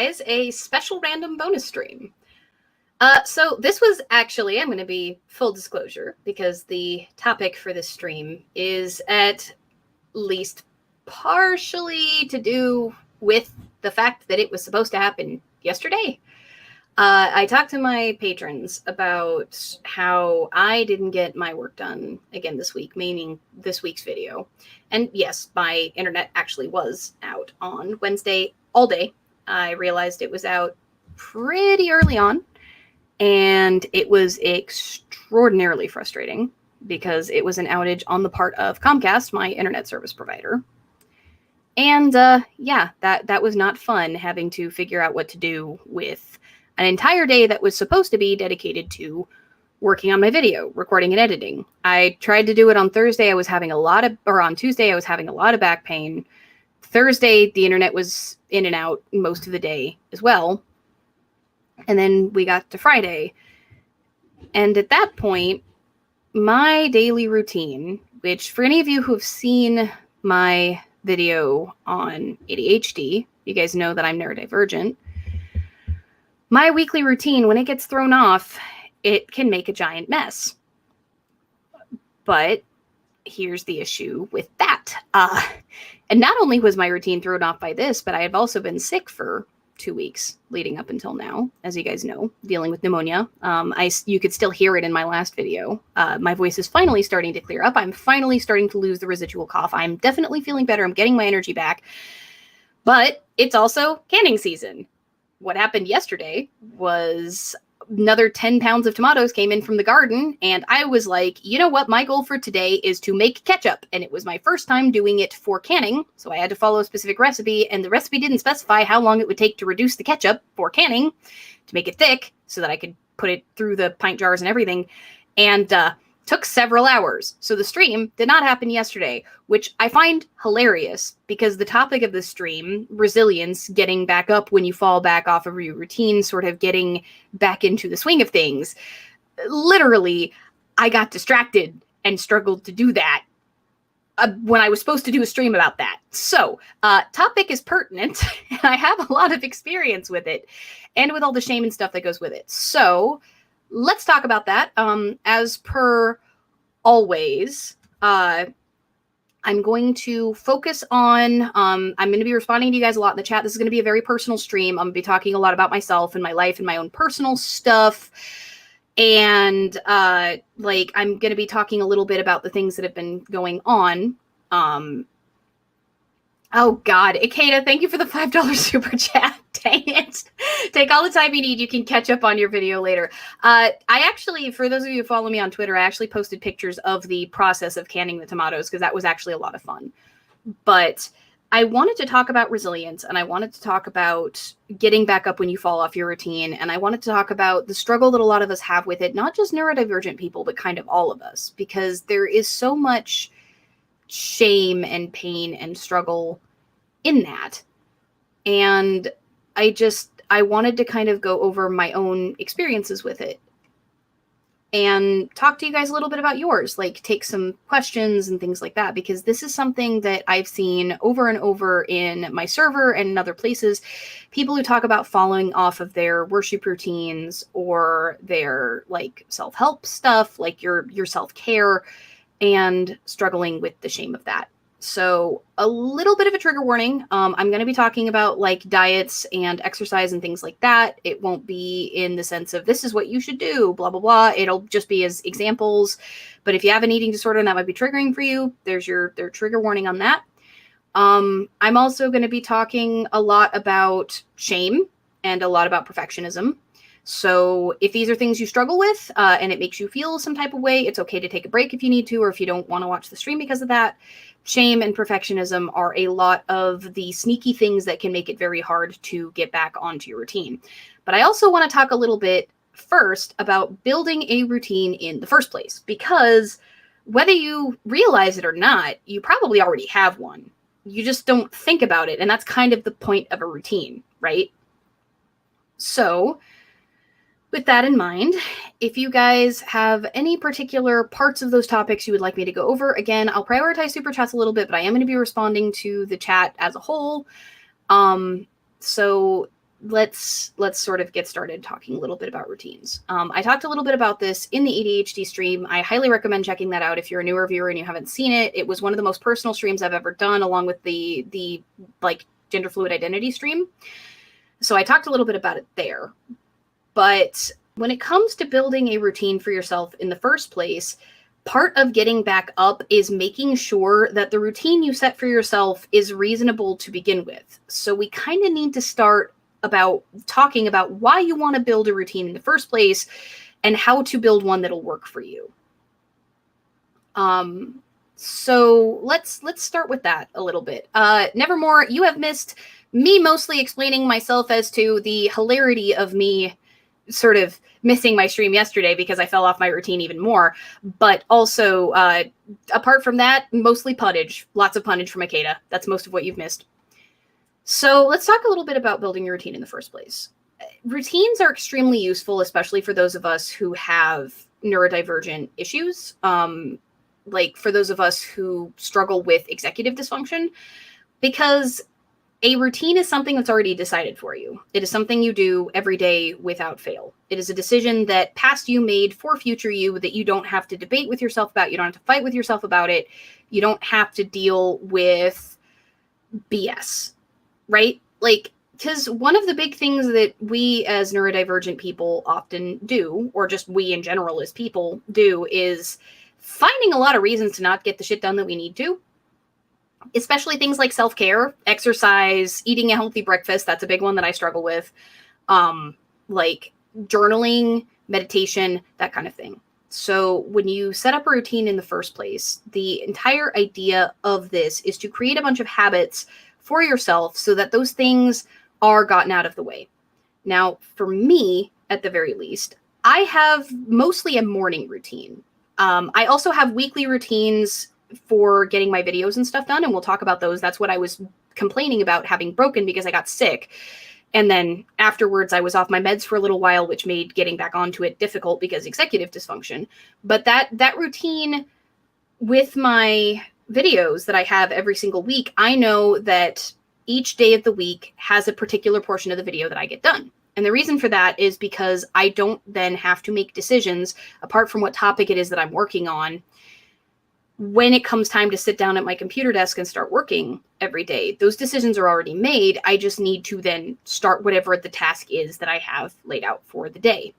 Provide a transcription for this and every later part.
guys a special random bonus stream. So this was actually, I'm going to be full disclosure, because the topic for this stream is at least partially to do with the fact that it was supposed to happen yesterday. I talked to my patrons about how I didn't get my work done again this week, meaning this week's video. And yes, my internet actually was out on Wednesday all day. I realized it was out pretty early on, and it was extraordinarily frustrating because it was an outage on the part of Comcast, my internet service provider. And yeah, that was not fun, having to figure out what to do with an entire day that was supposed to be dedicated to working on my video, recording and editing. I tried to do it on Thursday. On Tuesday, I was having a lot of back pain. Thursday, the internet was in and out most of the day as well. And then we got to Friday. And at that point, my daily routine, which for any of you who've seen my video on ADHD, you guys know that I'm neurodivergent. My weekly routine, when it gets thrown off, it can make a giant mess. But here's the issue with that. And not only was my routine thrown off by this, but I have also been sick for 2 weeks leading up until now, as you guys know, dealing with pneumonia. You could still hear it in my last video. My voice is finally starting to clear up. I'm finally starting to lose the residual cough. I'm definitely feeling better. I'm getting my energy back. But it's also canning season. What happened yesterday was another 10 pounds of tomatoes came in from the garden, and I was like, you know what? My goal for today is to make ketchup, and it was my first time doing it for canning, so I had to follow a specific recipe, and the recipe didn't specify how long it would take to reduce the ketchup for canning to make it thick so that I could put it through the pint jars and everything, and took several hours. So the stream did not happen yesterday, which I find hilarious because the topic of the stream, resilience, getting back up when you fall back off of your routine, sort of getting back into the swing of things. Literally, I got distracted and struggled to do that when I was supposed to do a stream about that. So, topic is pertinent, and I have a lot of experience with it, and with all the shame and stuff that goes with it. So, let's talk about that. As per always, I'm going to focus on, I'm going to be responding to you guys a lot in the chat. This is going to be a very personal stream. I'm going to be talking a lot about myself and my life and my own personal stuff. And I'm going to be talking a little bit about the things that have been going on. Oh God, Ikeda, thank you for the $5 super chat. Dang it. Take all the time you need. You can catch up on your video later. I actually, for those of you who follow me on Twitter, I actually posted pictures of the process of canning the tomatoes because that was actually a lot of fun. But I wanted to talk about resilience, and I wanted to talk about getting back up when you fall off your routine, and I wanted to talk about the struggle that a lot of us have with it, not just neurodivergent people, but kind of all of us, because there is so much shame and pain and struggle in that. And I wanted to kind of go over my own experiences with it and talk to you guys a little bit about yours, like take some questions and things like that, because this is something that I've seen over and over in my server and in other places. People who talk about falling off of their worship routines or their like self-help stuff, like your self-care, and struggling with the shame of that. So a little bit of a trigger warning. I'm going to be talking about like diets and exercise and things like that. It won't be in the sense of this is what you should do, blah, blah, blah. It'll just be as examples. But if you have an eating disorder and that might be triggering for you, there's their trigger warning on that. I'm also going to be talking a lot about shame and a lot about perfectionism. So if these are things you struggle with and it makes you feel some type of way, it's okay to take a break if you need to, or if you don't want to watch the stream because of that. Shame and perfectionism are a lot of the sneaky things that can make it very hard to get back onto your routine. But I also want to talk a little bit first about building a routine in the first place, because whether you realize it or not, you probably already have one. You just don't think about it. And that's kind of the point of a routine, right? So with that in mind, if you guys have any particular parts of those topics you would like me to go over, again, I'll prioritize super chats a little bit, but I am going to be responding to the chat as a whole. So let's sort of get started talking a little bit about routines. I talked a little bit about this in the ADHD stream. I highly recommend checking that out if you're a newer viewer and you haven't seen it. It was one of the most personal streams I've ever done, along with the like gender fluid identity stream. So I talked a little bit about it there. But when it comes to building a routine for yourself in the first place, part of getting back up is making sure that the routine you set for yourself is reasonable to begin with. So we kind of need to start about talking about why you want to build a routine in the first place and how to build one that'll work for you. So let's start with that a little bit. Nevermore, you have missed me mostly explaining myself as to the hilarity of me sort of missing my stream yesterday because I fell off my routine even more. But also, apart from that, mostly punnage. Lots of punnage from Akeda. That's most of what you've missed. So let's talk a little bit about building your routine in the first place. Routines are extremely useful, especially for those of us who have neurodivergent issues. Like for those of us who struggle with executive dysfunction, because a routine is something that's already decided for you. It is something you do every day without fail. It is a decision that past you made for future you that you don't have to debate with yourself about. You don't have to fight with yourself about it. You don't have to deal with BS, right? Like, because one of the big things that we as neurodivergent people often do, or just we in general as people do, is finding a lot of reasons to not get the shit done that we need to. Especially things like self-care, exercise, eating a healthy breakfast. That's a big one that I struggle with. Like journaling, meditation, that kind of thing. So when you set up a routine in the first place, the entire idea of this is to create a bunch of habits for yourself so that those things are gotten out of the way. Now, for me, at the very least, I have mostly a morning routine. I also have weekly routines for getting my videos and stuff done, and we'll talk about those. That's what I was complaining about having broken because I got sick. And then afterwards, I was off my meds for a little while, which made getting back onto it difficult because executive dysfunction. But that routine with my videos that I have every single week, I know that each day of the week has a particular portion of the video that I get done. And the reason for that is because I don't then have to make decisions apart from what topic it is that I'm working on. When it comes time to sit down at my computer desk and start working every day, those decisions are already made. I just need to then start whatever the task is that I have laid out for the day.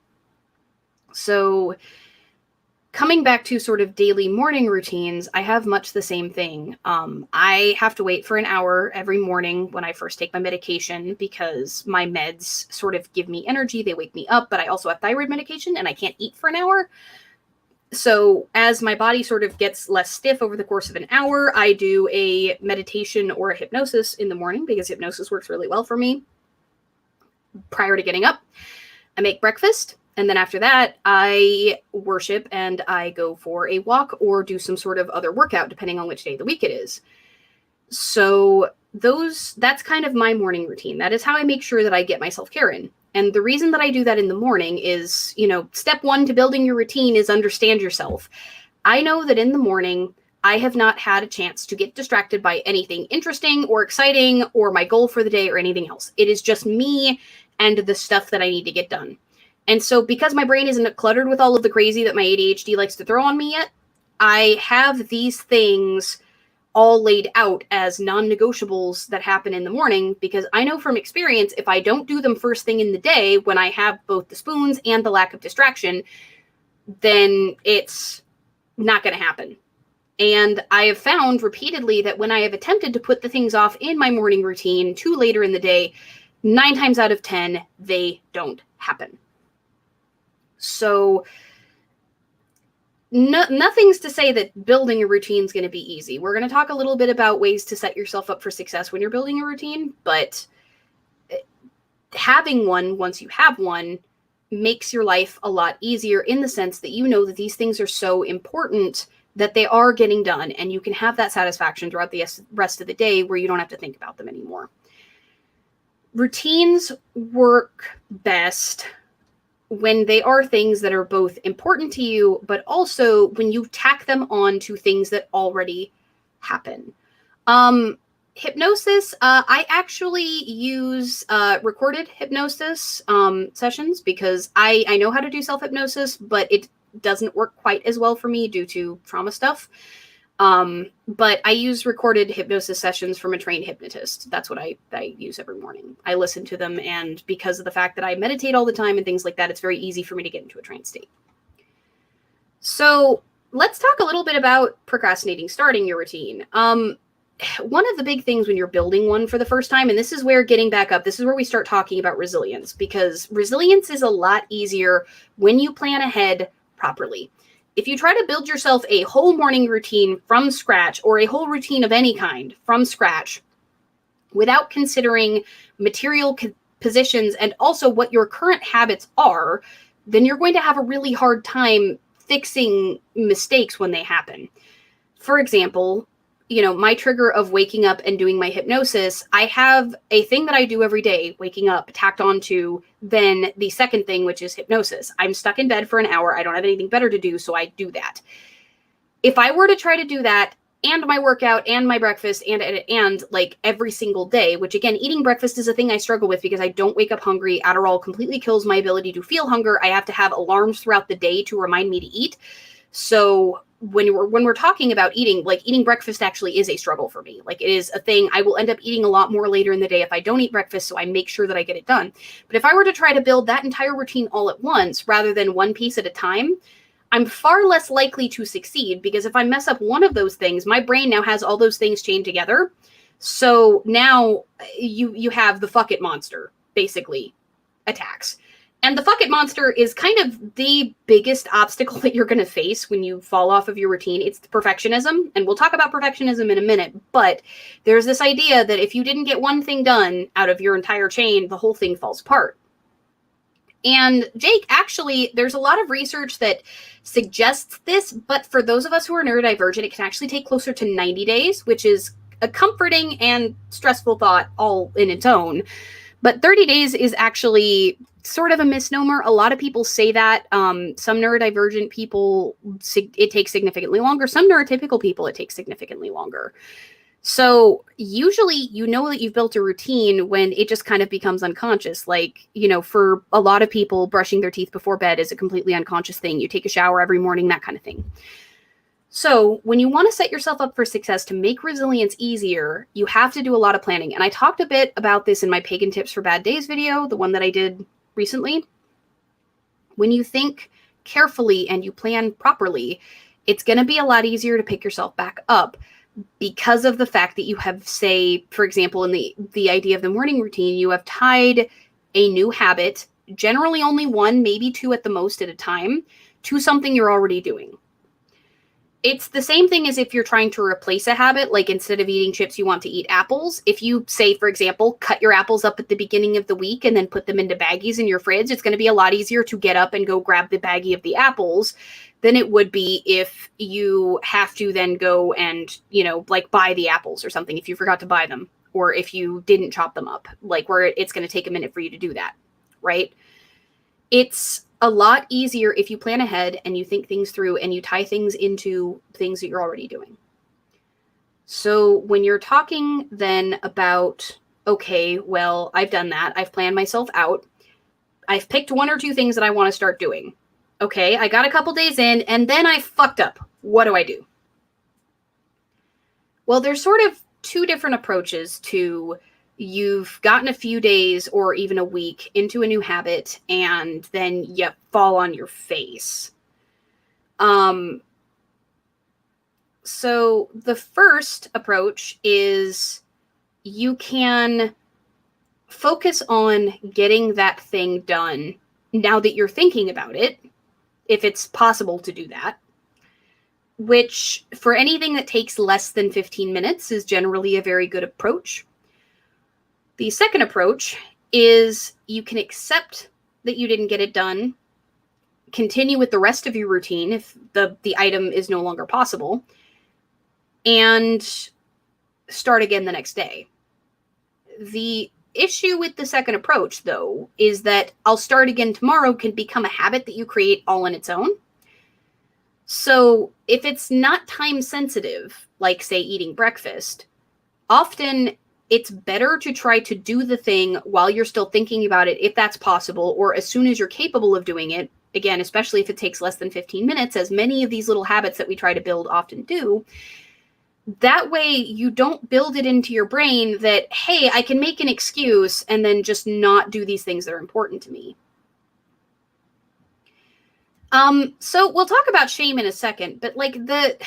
So coming back to sort of daily morning routines, I have much the same thing. I have to wait for an hour every morning when I first take my medication because my meds sort of give me energy. They wake me up, but I also have thyroid medication and I can't eat for an hour. So as my body sort of gets less stiff over the course of an hour, I do a meditation or a hypnosis in the morning because hypnosis works really well for me prior to getting up. I make breakfast, and then after that, I worship and I go for a walk or do some sort of other workout, depending on which day of the week it is. So that's kind of my morning routine. That is how I make sure that I get my self-care in. And the reason that I do that in the morning is, step one to building your routine is understand yourself. I know that in the morning, I have not had a chance to get distracted by anything interesting or exciting or my goal for the day or anything else. It is just me and the stuff that I need to get done. And so because my brain isn't cluttered with all of the crazy that my ADHD likes to throw on me yet, I have these things all laid out as non-negotiables that happen in the morning because I know from experience, if I don't do them first thing in the day, when I have both the spoons and the lack of distraction, then it's not going to happen. And I have found repeatedly that when I have attempted to put the things off in my morning routine to later in the day, 9 times out of 10, they don't happen. So nothing's to say that building a routine is going to be easy. We're going to talk a little bit about ways to set yourself up for success when you're building a routine, but having one, once you have one, makes your life a lot easier in the sense that you know that these things are so important that they are getting done, and you can have that satisfaction throughout the rest of the day where you don't have to think about them anymore. Routines work best when they are things that are both important to you, but also when you tack them on to things that already happen. Hypnosis, I actually use recorded hypnosis sessions because I know how to do self-hypnosis, but it doesn't work quite as well for me due to trauma stuff. But I use recorded hypnosis sessions from a trained hypnotist. That's what I use every morning. I listen to them, and because of the fact that I meditate all the time and things like that, it's very easy for me to get into a trained state. So let's talk a little bit about procrastinating starting your routine. One of the big things when you're building one for the first time, and this is where getting back up, this is where we start talking about resilience, because resilience is a lot easier when you plan ahead properly. If you try to build yourself a whole morning routine from scratch, or a whole routine of any kind from scratch, without considering material positions and also what your current habits are, then you're going to have a really hard time fixing mistakes when they happen. For example, my trigger of waking up and doing my hypnosis, I have a thing that I do every day, waking up, tacked on to then the second thing, which is hypnosis. I'm stuck in bed for an hour. I don't have anything better to do, so I do that. If I were to try to do that and my workout and my breakfast and like every single day, which again, eating breakfast is a thing I struggle with because I don't wake up hungry. Adderall completely kills my ability to feel hunger. I have to have alarms throughout the day to remind me to eat. So when we're talking about eating, like eating breakfast actually is a struggle for me. Like it is a thing I will end up eating a lot more later in the day if I don't eat breakfast, so I make sure that I get it done. But if I were to try to build that entire routine all at once rather than one piece at a time, I'm far less likely to succeed, because if I mess up one of those things, my brain now has all those things chained together. So now you have the fuck it monster basically attacks. And the fuck it monster is kind of the biggest obstacle that you're going to face when you fall off of your routine. It's perfectionism. And we'll talk about perfectionism in a minute. But there's this idea that if you didn't get one thing done out of your entire chain, the whole thing falls apart. And Jake, actually, there's a lot of research that suggests this. But for those of us who are neurodivergent, it can actually take closer to 90 days, which is a comforting and stressful thought all in its own. But 30 days is actually sort of a misnomer. A lot of people say that. Some neurodivergent people, it takes significantly longer. Some neurotypical people, it takes significantly longer. So usually you know that you've built a routine when it just kind of becomes unconscious. Like, for a lot of people, brushing their teeth before bed is a completely unconscious thing. You take a shower every morning, that kind of thing. So when you want to set yourself up for success to make resilience easier, you have to do a lot of planning. And I talked a bit about this in my Pagan Tips for Bad Days video, the one that I did recently. When you think carefully and you plan properly, it's going to be a lot easier to pick yourself back up, because of the fact that you have, say, for example, in the idea of the morning routine, you have tied a new habit, generally only one, maybe two at the most at a time, to something you're already doing. It's the same thing as if you're trying to replace a habit, like instead of eating chips, you want to eat apples. If you say, for example, cut your apples up at the beginning of the week and then put them into baggies in your fridge, it's going to be a lot easier to get up and go grab the baggie of the apples than it would be if you have to then go and, like buy the apples or something if you forgot to buy them, or if you didn't chop them up, like where it's going to take a minute for you to do that, right? It's a lot easier if you plan ahead and you think things through and you tie things into things that you're already doing. So when you're talking then about, okay, well, I've done that. I've planned myself out. I've picked one or two things that I want to start doing. Okay, I got a couple days in and then I fucked up. What do I do? Well, there's sort of two different approaches to, you've gotten a few days or even a week into a new habit and then you fall on your face. So the first approach is you can focus on getting that thing done now that you're thinking about it, if it's possible to do that, which for anything that takes less than 15 minutes is generally a very good approach. The second approach is you can accept that you didn't get it done, continue with the rest of your routine if the item is no longer possible, and start again the next day. The issue with the second approach, though, is that I'll start again tomorrow can become a habit that you create all on its own. So if it's not time sensitive, like say eating breakfast, often it's better to try to do the thing while you're still thinking about it, if that's possible, or as soon as you're capable of doing it. Again, especially if it takes less than 15 minutes, as many of these little habits that we try to build often do. That way you don't build it into your brain that, hey, I can make an excuse and then just not do these things that are important to me. So we'll talk about shame in a second, but like the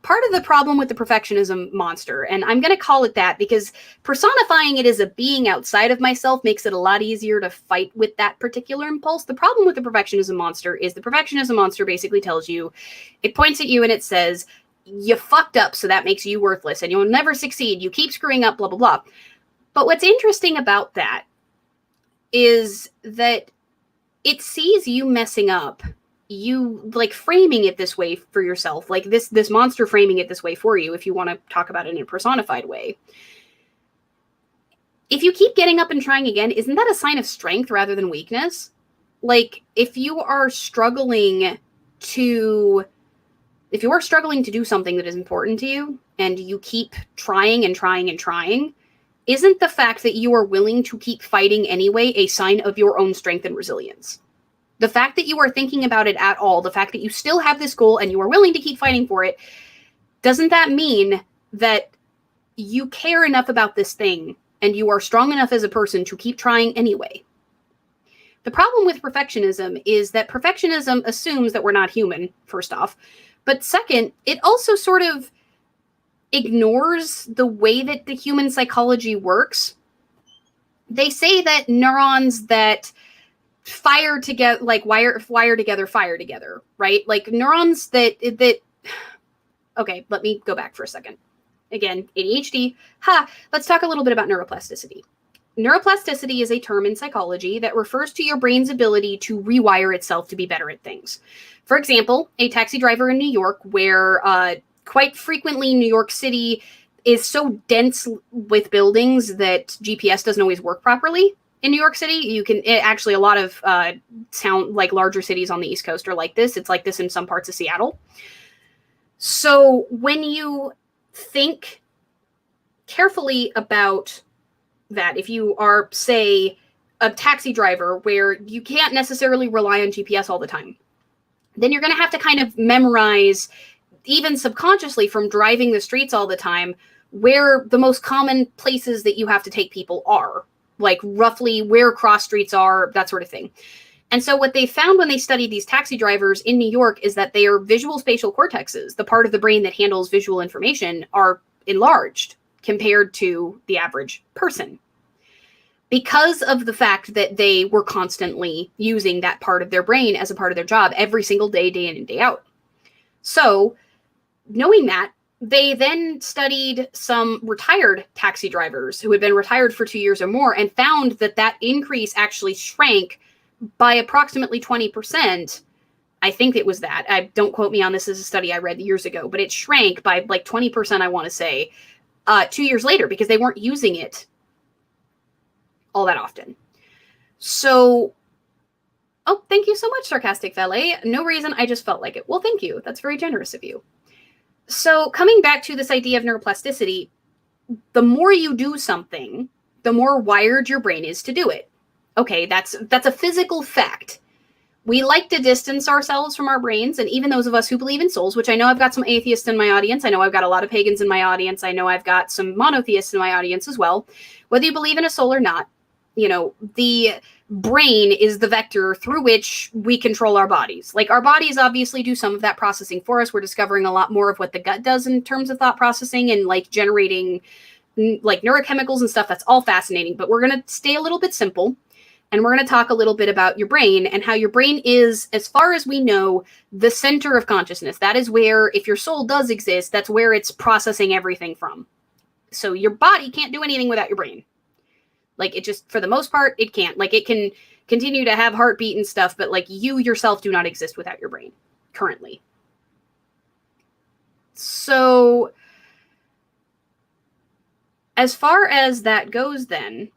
part of the problem with the perfectionism monster, and I'm going to call it that because personifying it as a being outside of myself makes it a lot easier to fight with that particular impulse. The problem with the perfectionism monster is the perfectionism monster basically tells you, it points at you and it says, you fucked up, so that makes you worthless and you'll never succeed. You keep screwing up, blah, blah, blah. But what's interesting about that is that it sees you messing up, you like framing it this way for yourself, like this monster framing it this way for you, if you want to talk about it in a personified way. If you keep getting up and trying again, isn't that a sign of strength rather than weakness? Like if you are struggling to do something that is important to you and you keep trying and trying and trying, isn't the fact that you are willing to keep fighting anyway a sign of your own strength and resilience? The fact that you are thinking about it at all, the fact that you still have this goal and you are willing to keep fighting for it, doesn't that mean that you care enough about this thing and you are strong enough as a person to keep trying anyway? The problem with perfectionism is that perfectionism assumes that we're not human, first off. But second, it also sort of ignores the way that the human psychology works. They say that neurons that fire together, like wire together, right? Like neurons that okay, let me go back for a second. Again, ADHD. Let's talk a little bit about neuroplasticity. Neuroplasticity is a term in psychology that refers to your brain's ability to rewire itself to be better at things. For example, a taxi driver in New York, where quite frequently New York City is so dense with buildings that GPS doesn't always work properly. In New York City, actually a lot of sound like larger cities on the East Coast are like this. It's like this in some parts of Seattle. So when you think carefully about that, if you are, say, a taxi driver where you can't necessarily rely on GPS all the time, then you're going to have to kind of memorize, even subconsciously from driving the streets all the time, where the most common places that you have to take people are, like roughly where cross streets are, that sort of thing. And so what they found when they studied these taxi drivers in New York is that their visual spatial cortexes, the part of the brain that handles visual information, are enlarged compared to the average person, because of the fact that they were constantly using that part of their brain as a part of their job every single day, day in and day out. So knowing that, they then studied some retired taxi drivers who had been retired for 2 years or more and found that that increase actually shrank by approximately 20%. I think it was that. Don't quote me on this. This is a study I read years ago, but it shrank by like 20%, I want to say, 2 years later, because they weren't using it all that often. So, oh, thank you so much, Sarcastic Valet. No reason, I just felt like it. Well, thank you. That's very generous of you. So coming back to this idea of neuroplasticity, the more you do something, the more wired your brain is to do it. Okay, that's a physical fact. We like to distance ourselves from our brains, and even those of us who believe in souls, which I know I've got some atheists in my audience. I know I've got a lot of pagans in my audience. I know I've got some monotheists in my audience as well. Whether you believe in a soul or not, the brain is the vector through which we control our bodies. Like, our bodies obviously do some of that processing for us. We're discovering a lot more of what the gut does in terms of thought processing and like generating like neurochemicals and stuff. That's all fascinating, but we're going to stay a little bit simple. And we're going to talk a little bit about your brain and how your brain is, as far as we know, the center of consciousness. That is where, if your soul does exist, that's where it's processing everything from. So your body can't do anything without your brain. Like, it just, for the most part, it can't. Like, it can continue to have heartbeat and stuff, but like, you yourself do not exist without your brain currently. So as far as that goes, then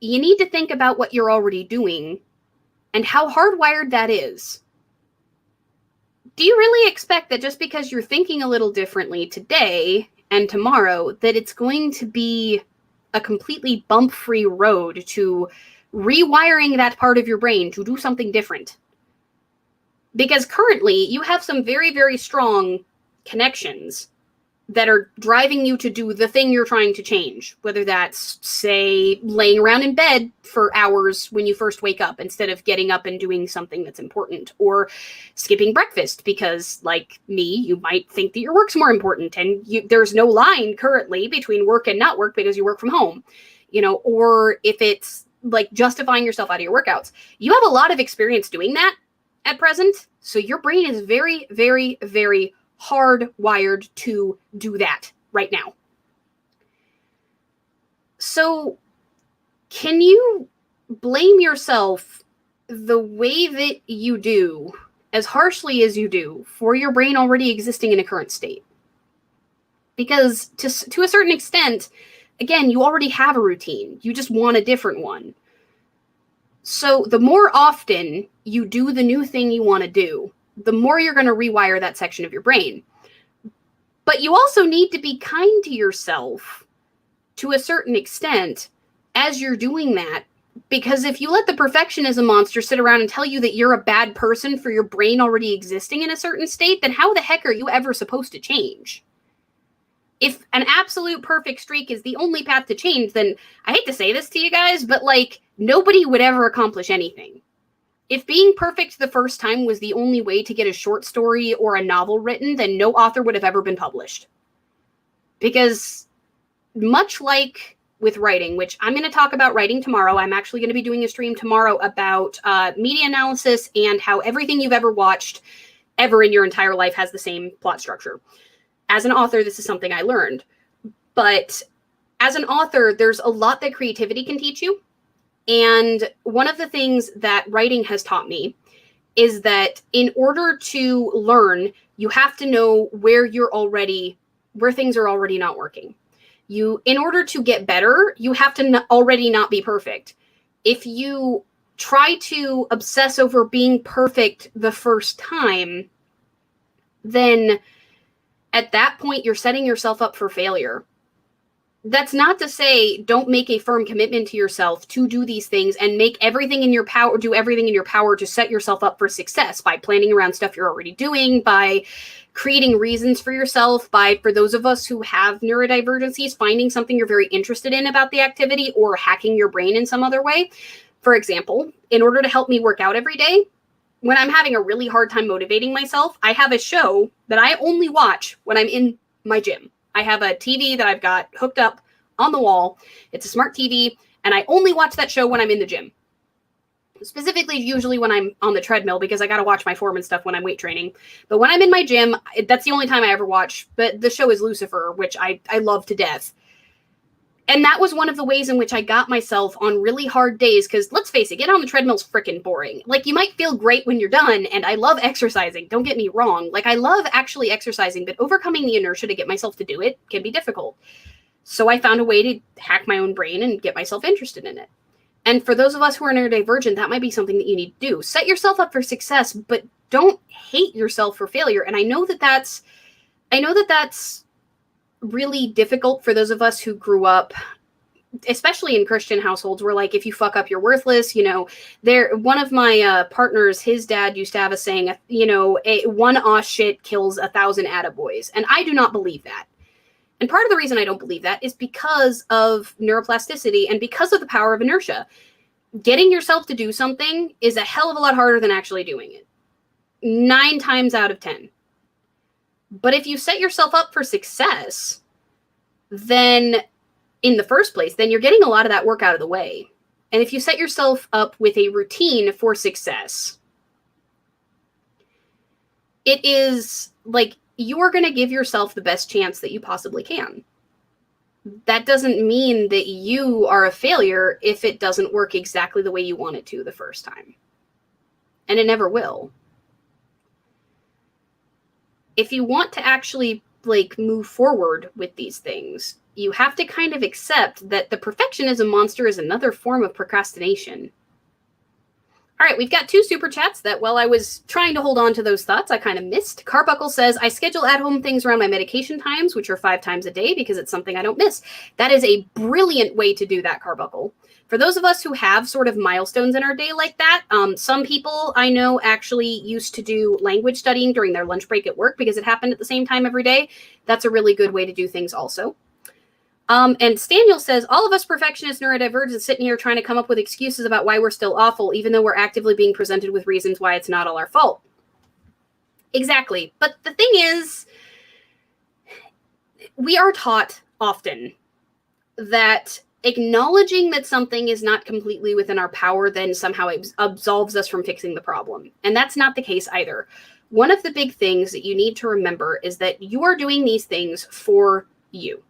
you need to think about what you're already doing and how hardwired that is. Do you really expect that just because you're thinking a little differently today and tomorrow, that it's going to be a completely bump-free road to rewiring that part of your brain to do something different. Because currently, you have some very, very strong connections that are driving you to do the thing you're trying to change, whether that's, say, laying around in bed for hours when you first wake up instead of getting up and doing something that's important, or skipping breakfast because, like me, you might think that your work's more important and there's no line currently between work and not work because you work from home, or if it's like justifying yourself out of your workouts. You have a lot of experience doing that at present, so your brain is very, very, very hardwired to do that right now. So can you blame yourself the way that you do, as harshly as you do, for your brain already existing in a current state? Because to a certain extent, again, you already have a routine. You just want a different one. So the more often you do the new thing you want to do, the more you're going to rewire that section of your brain. But you also need to be kind to yourself to a certain extent as you're doing that. Because if you let the perfectionism monster sit around and tell you that you're a bad person for your brain already existing in a certain state, then how the heck are you ever supposed to change? If an absolute perfect streak is the only path to change, then I hate to say this to you guys, but like, nobody would ever accomplish anything. If being perfect the first time was the only way to get a short story or a novel written, then no author would have ever been published. Because much like with writing, which I'm going to talk about writing tomorrow, I'm actually going to be doing a stream tomorrow about media analysis and how everything you've ever watched ever in your entire life has the same plot structure. As an author, this is something I learned. But as an author, there's a lot that creativity can teach you. And one of the things that writing has taught me is that in order to learn, you have to know where things are already not working. In order to get better, you have to already not be perfect. If you try to obsess over being perfect the first time, then at that point, you're setting yourself up for failure. That's not to say don't make a firm commitment to yourself to do these things and do everything in your power to set yourself up for success by planning around stuff you're already doing, by creating reasons for yourself, for those of us who have neurodivergencies, finding something you're very interested in about the activity or hacking your brain in some other way. For example, in order to help me work out every day, when I'm having a really hard time motivating myself, I have a show that I only watch when I'm in my gym. I have a TV that I've got hooked up on the wall. It's a smart TV, and I only watch that show when I'm in the gym. Specifically, usually when I'm on the treadmill, because I got to watch my form and stuff when I'm weight training. But when I'm in my gym, that's the only time I ever watch. But the show is Lucifer, which I love to death. And that was one of the ways in which I got myself on really hard days, because let's face it, getting on the treadmill's freaking boring. Like, you might feel great when you're done, and I love exercising, don't get me wrong. Like, I love actually exercising, but overcoming the inertia to get myself to do it can be difficult. So I found a way to hack my own brain and get myself interested in it. And for those of us who are neurodivergent, that might be something that you need to do. Set yourself up for success, but don't hate yourself for failure. And I know that that's really difficult for those of us who grew up, especially in Christian households, where like, if you fuck up, you're worthless. One of my partners, his dad used to have a saying, one aw shit kills 1,000 attaboys. And I do not believe that. And part of the reason I don't believe that is because of neuroplasticity and because of the power of inertia. Getting yourself to do something is a hell of a lot harder than actually doing it. 9 times out of 10. But if you set yourself up for success, then in the first place, then you're getting a lot of that work out of the way. And if you set yourself up with a routine for success, it is like you are going to give yourself the best chance that you possibly can. That doesn't mean that you are a failure if it doesn't work exactly the way you want it to the first time. And it never will. If you want to actually move forward with these things, you have to kind of accept that the perfectionism monster is another form of procrastination. All right, we've got 2 super chats that while I was trying to hold on to those thoughts, I kind of missed. Carbuckle says, I schedule at-home things around my medication times, which are 5 times a day because it's something I don't miss. That is a brilliant way to do that, Carbuckle. For those of us who have sort of milestones in our day like that, some people I know actually used to do language studying during their lunch break at work because it happened at the same time every day. That's a really good way to do things also. And Staniel says, all of us perfectionist neurodivergents sitting here trying to come up with excuses about why we're still awful, even though we're actively being presented with reasons why it's not all our fault. Exactly. But the thing is, we are taught often that acknowledging that something is not completely within our power then somehow absolves us from fixing the problem. And that's not the case either. One of the big things that you need to remember is that you are doing these things for you.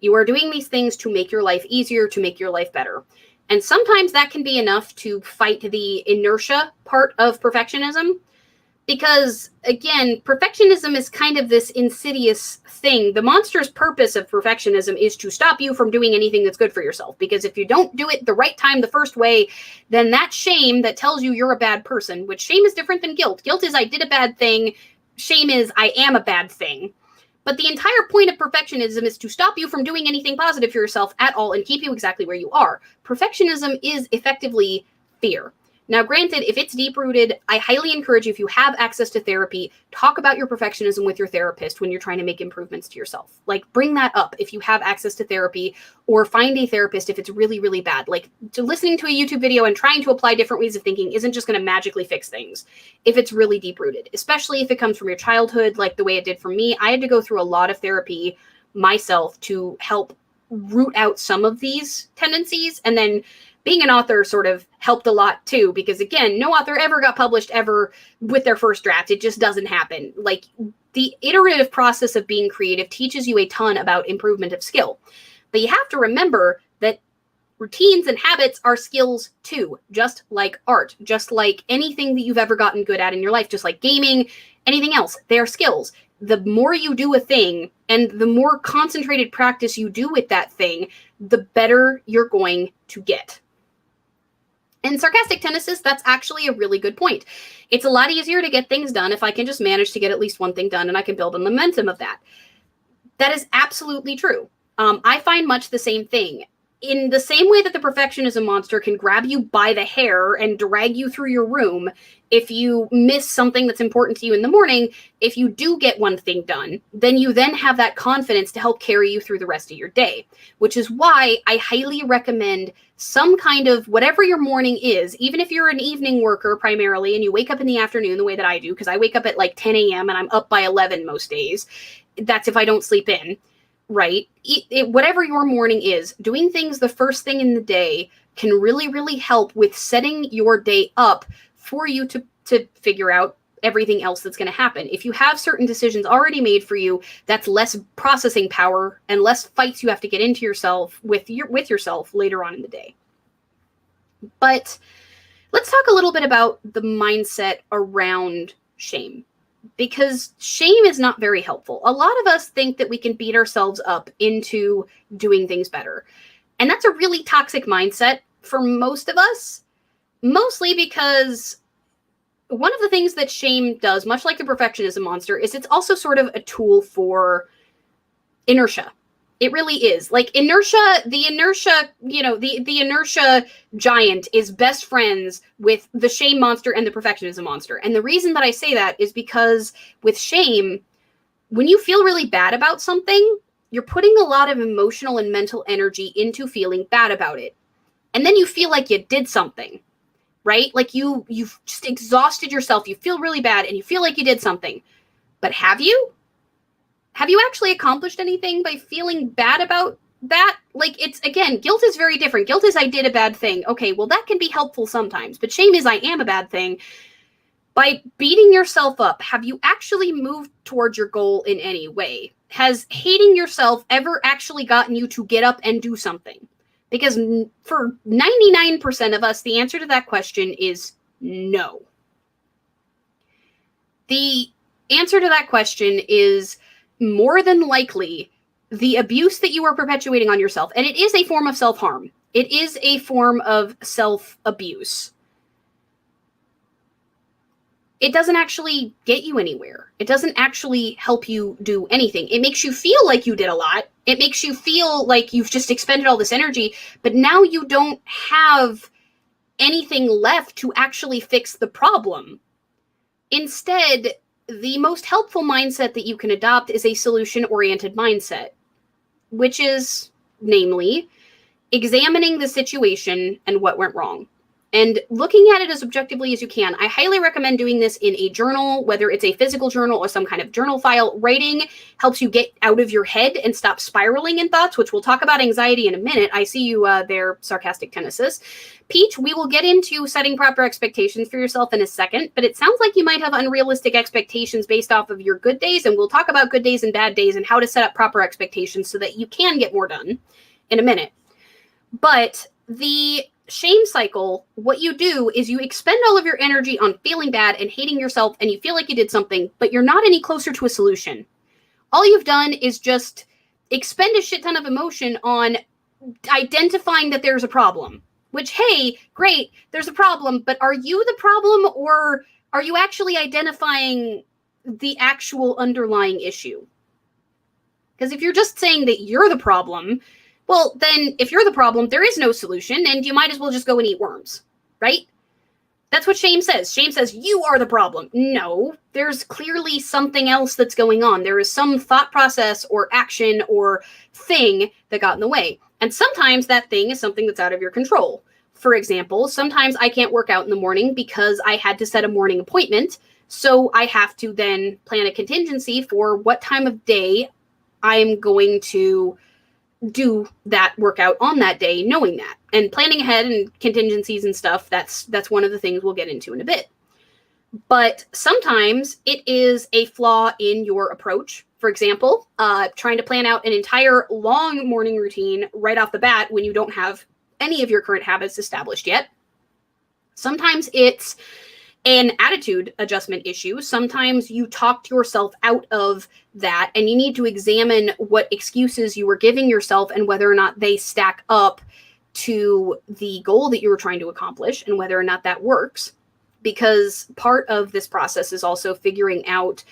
You are doing these things to make your life easier, to make your life better. And sometimes that can be enough to fight the inertia part of perfectionism. Because, again, perfectionism is kind of this insidious thing. The monster's purpose of perfectionism is to stop you from doing anything that's good for yourself. Because if you don't do it the right time, the first way, then that shame that tells you you're a bad person, which shame is different than guilt. Guilt is I did a bad thing. Shame is I am a bad thing. But the entire point of perfectionism is to stop you from doing anything positive for yourself at all and keep you exactly where you are. Perfectionism is effectively fear. Now, granted, if it's deep-rooted, I highly encourage you, if you have access to therapy, talk about your perfectionism with your therapist when you're trying to make improvements to yourself. Like, bring that up if you have access to therapy, or find a therapist if it's really, really bad. Like, listening to a YouTube video and trying to apply different ways of thinking isn't just going to magically fix things if it's really deep-rooted, especially if it comes from your childhood, like the way it did for me. I had to go through a lot of therapy myself to help root out some of these tendencies, and then being an author sort of helped a lot too, because again, no author ever got published ever with their first draft. It just doesn't happen. Like, the iterative process of being creative teaches you a ton about improvement of skill. But you have to remember that routines and habits are skills too, just like art, just like anything that you've ever gotten good at in your life, just like gaming, anything else, they're skills. The more you do a thing and the more concentrated practice you do with that thing, the better you're going to get. And sarcastic tendencies, that's actually a really good point. It's a lot easier to get things done if I can just manage to get at least one thing done and I can build a momentum of that. That is absolutely true. I find much the same thing. In the same way that the perfectionism monster can grab you by the hair and drag you through your room if you miss something that's important to you in the morning, if you do get one thing done, then you then have that confidence to help carry you through the rest of your day, which is why I highly recommend some kind of whatever your morning is, even if you're an evening worker primarily and you wake up in the afternoon the way that I do, because I wake up at like 10 a.m. and I'm up by 11 most days. That's if I don't sleep in. Right? Whatever your morning is, doing things the first thing in the day can really, really help with setting your day up for you to figure out everything else that's going to happen. If you have certain decisions already made for you, that's less processing power and less fights you have to get into yourself with yourself later on in the day. But let's talk a little bit about the mindset around shame. Because shame is not very helpful. A lot of us think that we can beat ourselves up into doing things better. And that's a really toxic mindset for most of us, mostly because one of the things that shame does, much like the perfectionism monster, is it's also sort of a tool for inertia. It really is. Like the inertia giant is best friends with the shame monster and the perfectionism monster. And the reason that I say that is because with shame, when you feel really bad about something, you're putting a lot of emotional and mental energy into feeling bad about it. And then you feel like you did something, right? Like you've just exhausted yourself. You feel really bad and you feel like you did something. But have you? Have you actually accomplished anything by feeling bad about that? Like, it's, again, guilt is very different. Guilt is I did a bad thing. Okay, well, that can be helpful sometimes. But shame is I am a bad thing. By beating yourself up, have you actually moved towards your goal in any way? Has hating yourself ever actually gotten you to get up and do something? Because for 99% of us, the answer to that question is no. The answer to that question is more than likely the abuse that you are perpetuating on yourself. And it is a form of self-harm. It is a form of self-abuse. it doesn't actually get you anywhere. It doesn't actually help you do anything. It makes you feel like you did a lot. It makes you feel like you've just expended all this energy, but now you don't have anything left to actually fix the problem. Instead, the most helpful mindset that you can adopt is a solution-oriented mindset, which is, namely, examining the situation and what went wrong, and looking at it as objectively as you can. I highly recommend doing this in a journal, whether it's a physical journal or some kind of journal file. Writing helps you get out of your head and stop spiraling in thoughts, which we'll talk about anxiety in a minute. I see you there, sarcastic Tennesis. Peach, we will get into setting proper expectations for yourself in a second, but it sounds like you might have unrealistic expectations based off of your good days, and we'll talk about good days and bad days and how to set up proper expectations so that you can get more done in a minute. But the shame cycle, what you do is you expend all of your energy on feeling bad and hating yourself, and you feel like you did something, but you're not any closer to a solution. All you've done is just expend a shit ton of emotion on identifying that there's a problem, which, hey, great, there's a problem, but are you the problem, or are you actually identifying the actual underlying issue? Because if you're just saying that you're the problem, well, then if you're the problem, there is no solution, and you might as well just go and eat worms, right? That's what shame says. Shame says you are the problem. No, there's clearly something else that's going on. There is some thought process or action or thing that got in the way. And sometimes that thing is something that's out of your control. For example, sometimes I can't work out in the morning because I had to set a morning appointment. So I have to then plan a contingency for what time of day I'm going to do that workout on that day, knowing that, and planning ahead and contingencies and stuff. That's one of the things we'll get into in a bit. But sometimes it is a flaw in your approach. For example, trying to plan out an entire long morning routine right off the bat when you don't have any of your current habits established yet. Sometimes it's an attitude adjustment issue. Sometimes you talked yourself out of that, and you need to examine what excuses you were giving yourself and whether or not they stack up to the goal that you were trying to accomplish and whether or not that works. Because part of this process is also figuring out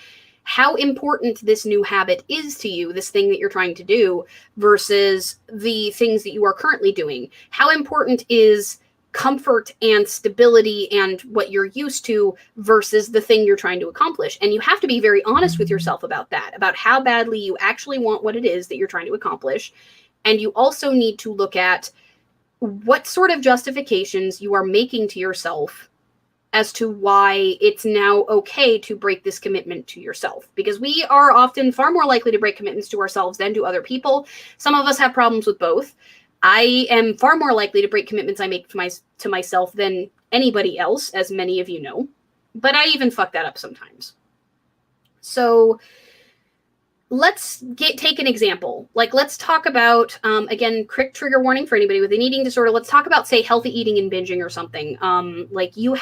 how important this new habit is to you, this thing that you're trying to do, versus the things that you are currently doing. How important is comfort and stability and what you're used to versus the thing you're trying to accomplish? And you have to be very honest with yourself about that, about how badly you actually want what it is that you're trying to accomplish. And you also need to look at what sort of justifications you are making to yourself as to why it's now okay to break this commitment to yourself. Because we are often far more likely to break commitments to ourselves than to other people. Some of us have problems with both. I am far more likely to break commitments I make to myself than anybody else, as many of you know. But I even fuck that up sometimes. So let's take an example. Like, let's talk about, again, quick trigger warning for anybody with an eating disorder. Let's talk about, say, healthy eating and binging or something. Like you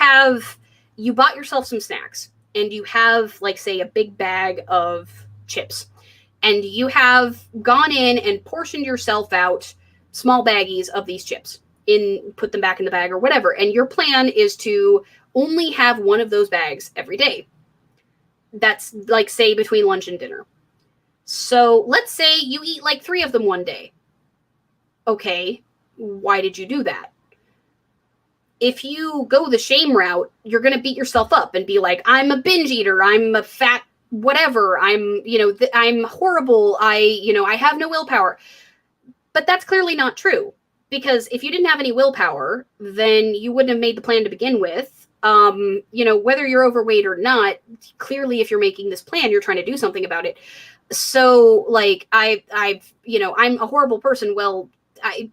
bought yourself some snacks, and you have, like, say, a big bag of chips, and you have gone in and portioned yourself out small baggies of these chips, put them back in the bag or whatever. And your plan is to only have one of those bags every day. That's, like, say, between lunch and dinner. So let's say you eat like 3 of them one day. Okay, why did you do that? If you go the shame route, you're going to beat yourself up and be like, I'm a binge eater, I'm a fat whatever, I'm horrible, I have no willpower. But that's clearly not true, because if you didn't have any willpower, then you wouldn't have made the plan to begin with. Whether you're overweight or not, clearly if you're making this plan, you're trying to do something about it. So, like, I'm a horrible person. Well,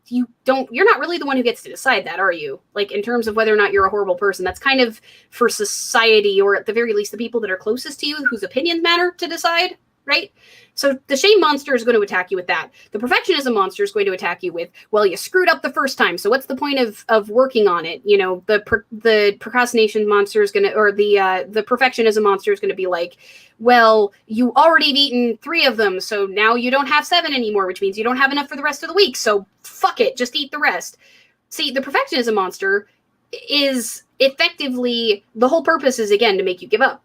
you're not really the one who gets to decide that, are you? Like, in terms of whether or not you're a horrible person, that's kind of for society, or at the very least the people that are closest to you, whose opinions matter, to decide, right? So the shame monster is going to attack you with that. The perfectionism monster is going to attack you with, well, you screwed up the first time, so what's the point of working on it? The procrastination monster is going to, or the perfectionism monster is going to be like, well, you already have eaten 3 of them, so now you don't have 7 anymore, which means you don't have enough for the rest of the week, so fuck it, just eat the rest. See, the perfectionism monster is effectively, the whole purpose is, again, to make you give up.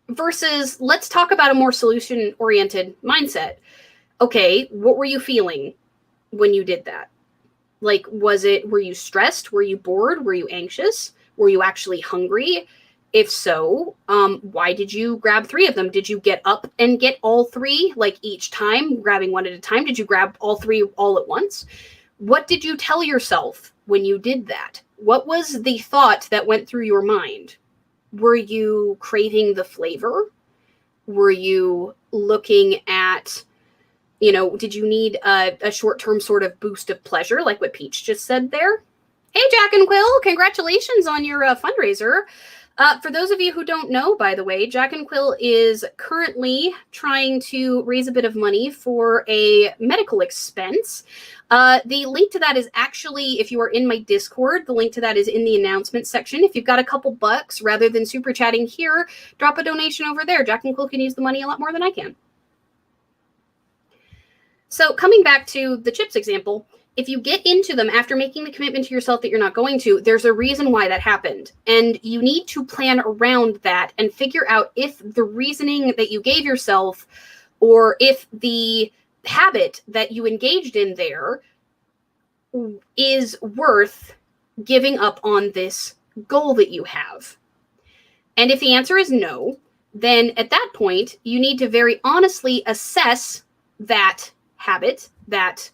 Versus, let's talk about a more solution-oriented mindset. Okay, what were you feeling when you did that? Like, were you stressed? Were you bored? Were you anxious? Were you actually hungry? If so, why did you grab 3 of them? Did you get up and get all 3, like each time, grabbing one at a time? Did you grab all 3 all at once? What did you tell yourself when you did that? What was the thought that went through your mind? Were you craving the flavor? Were you looking at, did you need a short-term sort of boost of pleasure, like what Peach just said there? Hey, JACandQuill, congratulations on your fundraiser. For those of you who don't know, by the way, JACandQuill is currently trying to raise a bit of money for a medical expense. The link to that is actually, if you are in my Discord, the link to that is in the announcement section. If you've got a couple bucks, rather than super chatting here, drop a donation over there. JACandQuill can use the money a lot more than I can. So coming back to the chips example, if you get into them after making the commitment to yourself that you're not going to, there's a reason why that happened. And you need to plan around that and figure out if the reasoning that you gave yourself, or if the habit that you engaged in there is worth giving up on this goal that you have. And if the answer is no, then at that point, you need to very honestly assess that habit, that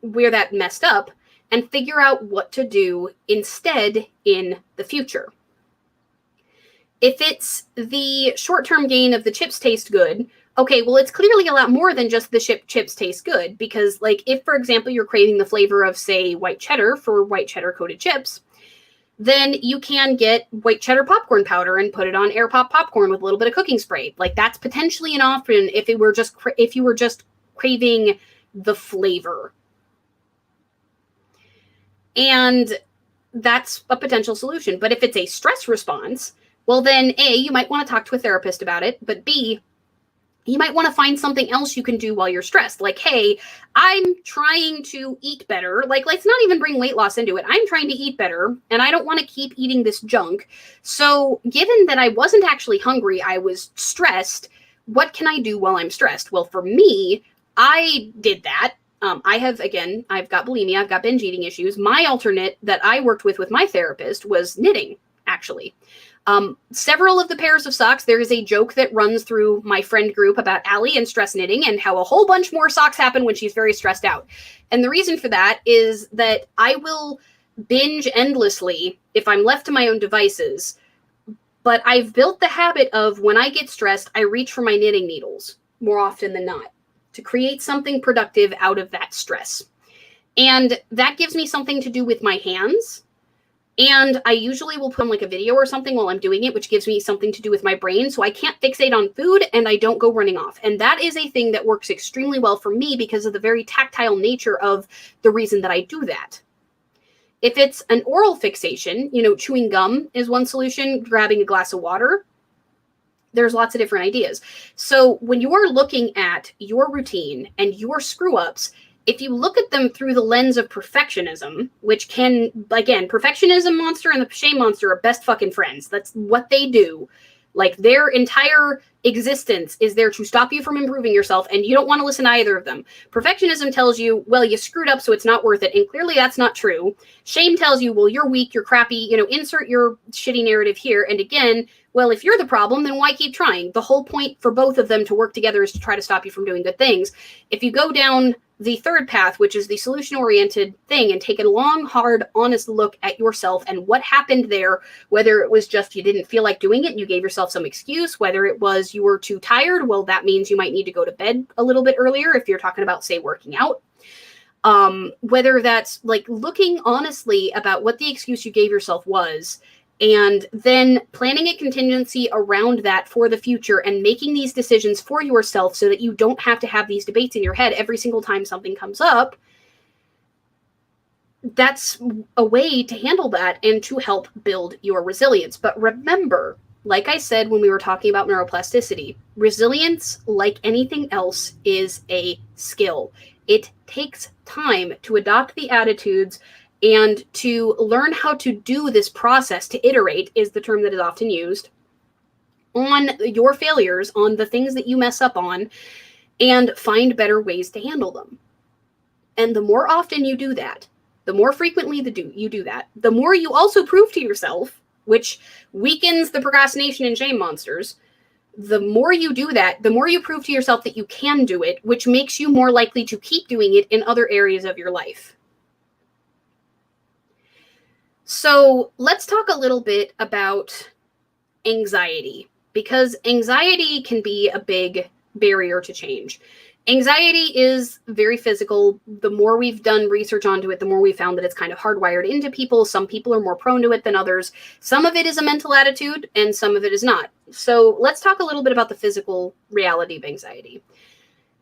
where that messed up, and figure out what to do instead in the future. If it's the short-term gain of the chips taste good, okay, well, it's clearly a lot more than just the chips taste good, because, like, if, for example, you're craving the flavor of, say, white cheddar for white cheddar coated chips, then you can get white cheddar popcorn powder and put it on air pop popcorn with a little bit of cooking spray. Like, that's potentially an option if you were just craving the flavor. And that's a potential solution. But if it's a stress response, well, then A, you might want to talk to a therapist about it. But B, you might want to find something else you can do while you're stressed. Like, hey, I'm trying to eat better. Like, let's not even bring weight loss into it. I'm trying to eat better, and I don't want to keep eating this junk. So given that I wasn't actually hungry, I was stressed, what can I do while I'm stressed? Well, for me, I did that. I've got bulimia, I've got binge eating issues. My alternate that I worked with my therapist was knitting, actually. Several of the pairs of socks, there is a joke that runs through my friend group about Allie and stress knitting and how a whole bunch more socks happen when she's very stressed out. And the reason for that is that I will binge endlessly if I'm left to my own devices. But I've built the habit of when I get stressed, I reach for my knitting needles more often than not to create something productive out of that stress. And that gives me something to do with my hands. And I usually will put on like a video or something while I'm doing it, which gives me something to do with my brain. So I can't fixate on food and I don't go running off. And that is a thing that works extremely well for me because of the very tactile nature of the reason that I do that. If it's an oral fixation, chewing gum is one solution, grabbing a glass of water. There's lots of different ideas. So when you are looking at your routine and your screw-ups, if you look at them through the lens of perfectionism, which can, again, perfectionism monster and the shame monster are best fucking friends. That's what they do. Like, their entire existence is there to stop you from improving yourself, and you don't want to listen to either of them. Perfectionism tells you, well, you screwed up, so it's not worth it, and clearly that's not true. Shame tells you, well, you're weak, you're crappy, insert your shitty narrative here, and again, well, if you're the problem, then why keep trying? The whole point for both of them to work together is to try to stop you from doing good things. If you go down the third path, which is the solution-oriented thing, and take a long, hard, honest look at yourself and what happened there, whether it was just you didn't feel like doing it and you gave yourself some excuse, whether it was you were too tired, well, that means you might need to go to bed a little bit earlier if you're talking about, say, working out. Whether that's like looking honestly about what the excuse you gave yourself was, and then planning a contingency around that for the future and making these decisions for yourself so that you don't have to have these debates in your head every single time something comes up. That's a way to handle that and to help build your resilience. But remember, like I said when we were talking about neuroplasticity, resilience, like anything else, is a skill. It takes time to adopt the attitudes And to learn how to do this process, to iterate is the term that is often used, on your failures, on the things that you mess up on, and find better ways to handle them. And the more often you do that, the more frequently you do that, the more you also prove to yourself, which weakens the procrastination and shame monsters. The more you do that, the more you prove to yourself that you can do it, which makes you more likely to keep doing it in other areas of your life. So let's talk a little bit about anxiety, because anxiety can be a big barrier to change. Anxiety is very physical. The more we've done research onto it, the more we found that it's kind of hardwired into people. Some people are more prone to it than others. Some of it is a mental attitude and some of it is not. So let's talk a little bit about the physical reality of anxiety.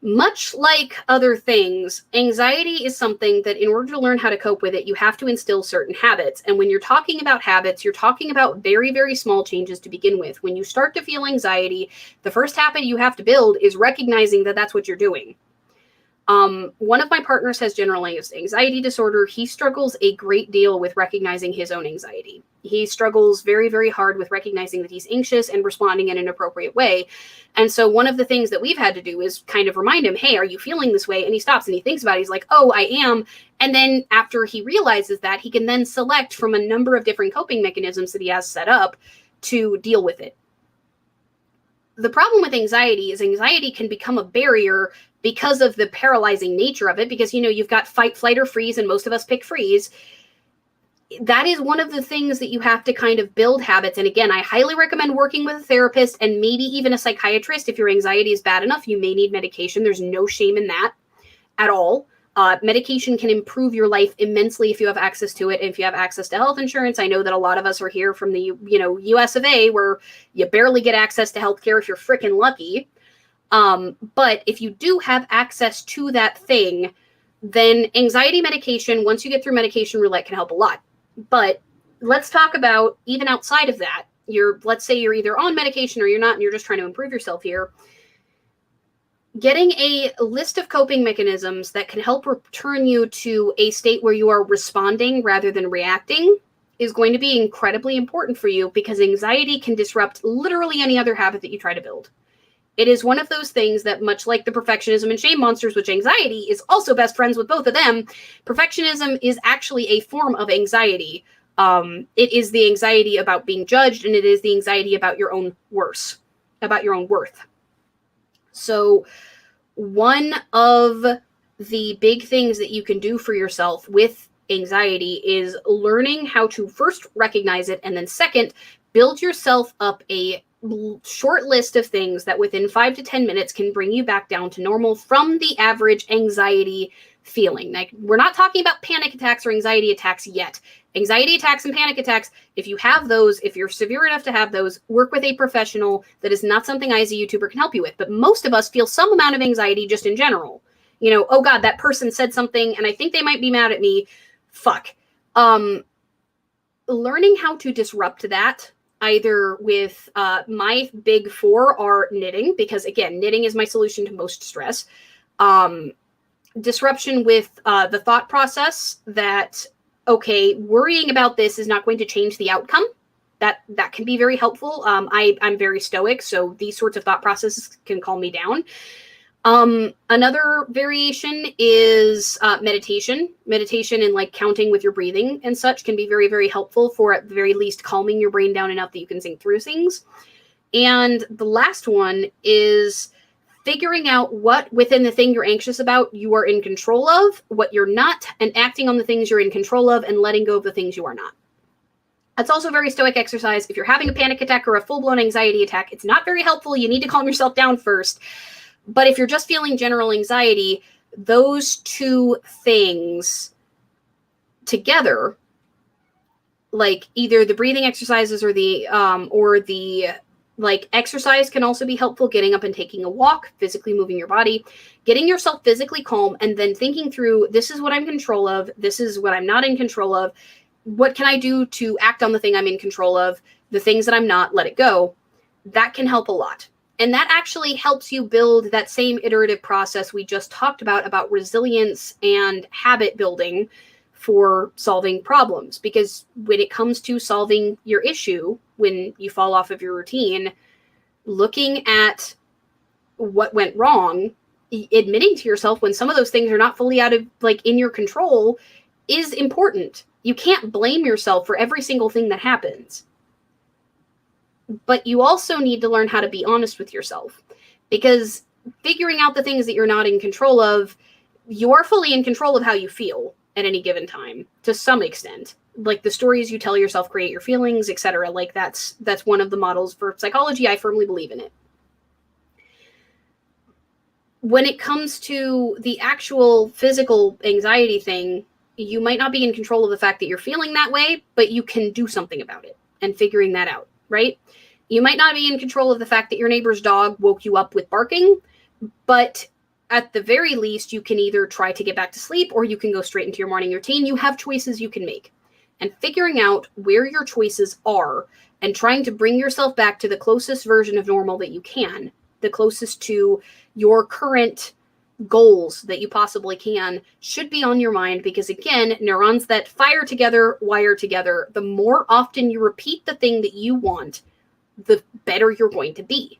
Much like other things, anxiety is something that in order to learn how to cope with it, you have to instill certain habits. And when you're talking about habits, you're talking about very, very small changes to begin with. When you start to feel anxiety, the first habit you have to build is recognizing that that's what you're doing. One of my partners has general anxiety disorder. He struggles a great deal with recognizing his own anxiety. He struggles very, very hard with recognizing that he's anxious and responding in an appropriate way. And so one of the things that we've had to do is kind of remind him, hey, are you feeling this way? And he stops and he thinks about it. He's like, oh, I am. And then after he realizes that, he can then select from a number of different coping mechanisms that he has set up to deal with it. The problem with anxiety is anxiety can become a barrier because of the paralyzing nature of it, because, you've got fight, flight, or freeze, and most of us pick freeze. That is one of the things that you have to kind of build habits. And again, I highly recommend working with a therapist and maybe even a psychiatrist. If your anxiety is bad enough, you may need medication. There's no shame in that at all. Medication can improve your life immensely if you have access to it. And if you have access to health insurance, I know that a lot of us are here from the, US of A, where you barely get access to healthcare if you're freaking lucky. But if you do have access to that thing, then anxiety medication, once you get through medication roulette, can help a lot. But let's talk about even outside of that. Let's say you're either on medication or you're not, and you're just trying to improve yourself here. Getting a list of coping mechanisms that can help return you to a state where you are responding rather than reacting is going to be incredibly important for you, because anxiety can disrupt literally any other habit that you try to build. It is one of those things that, much like the perfectionism and shame monsters, which anxiety is also best friends with both of them, perfectionism is actually a form of anxiety. It is the anxiety about being judged, and it is the anxiety about your own worth. So one of the big things that you can do for yourself with anxiety is learning how to first recognize it, and then second, build yourself up a short list of things that within 5 to 10 minutes can bring you back down to normal from the average anxiety feeling. Like, we're not talking about panic attacks or anxiety attacks yet. Anxiety attacks and panic attacks, if you have those, if you're severe enough to have those, work with a professional. That is not something I as a YouTuber can help you with. But most of us feel some amount of anxiety just in general. Oh God, that person said something and I think they might be mad at me. Fuck. Learning how to disrupt that, either with my big four are knitting, because again, knitting is my solution to most stress. Disruption with the thought process that, okay, worrying about this is not going to change the outcome. That can be very helpful. I'm very stoic, so these sorts of thought processes can calm me down. Another variation is meditation. Meditation and like counting with your breathing and such can be very, very helpful for at the very least calming your brain down enough that you can think through things. And the last one is figuring out what within the thing you're anxious about you are in control of, what you're not, and acting on the things you're in control of and letting go of the things you are not. That's also a very stoic exercise. If you're having a panic attack or a full-blown anxiety attack, it's not very helpful. You need to calm yourself down first. But if you're just feeling general anxiety, those two things together, like either the breathing exercises or the like exercise, can also be helpful. Getting up and taking a walk, physically moving your body, getting yourself physically calm, and then thinking through, this is what I'm in control of, this is what I'm not in control of, what can I do to act on the thing I'm in control of, the things that I'm not, let it go. That can help a lot. And that actually helps you build that same iterative process we just talked about resilience and habit building for solving problems. Because when it comes to solving your issue, when you fall off of your routine, looking at what went wrong, admitting to yourself when some of those things are not fully out of, like, in your control is important. You can't blame yourself for every single thing that happens. But you also need to learn how to be honest with yourself, because figuring out the things that you're not in control of, you're fully in control of how you feel at any given time to some extent. Like, the stories you tell yourself create your feelings, etc. Like, that's one of the models for psychology. I firmly believe in it. When it comes to the actual physical anxiety thing, you might not be in control of the fact that you're feeling that way, but you can do something about it and figuring that out, right? You might not be in control of the fact that your neighbor's dog woke you up with barking, but at the very least, you can either try to get back to sleep or you can go straight into your morning routine. You have choices you can make. And figuring out where your choices are and trying to bring yourself back to the closest version of normal that you can, the closest to your current goals that you possibly can, should be on your mind. Because again, neurons that fire together wire together. The more often you repeat the thing that you want, the better you're going to be.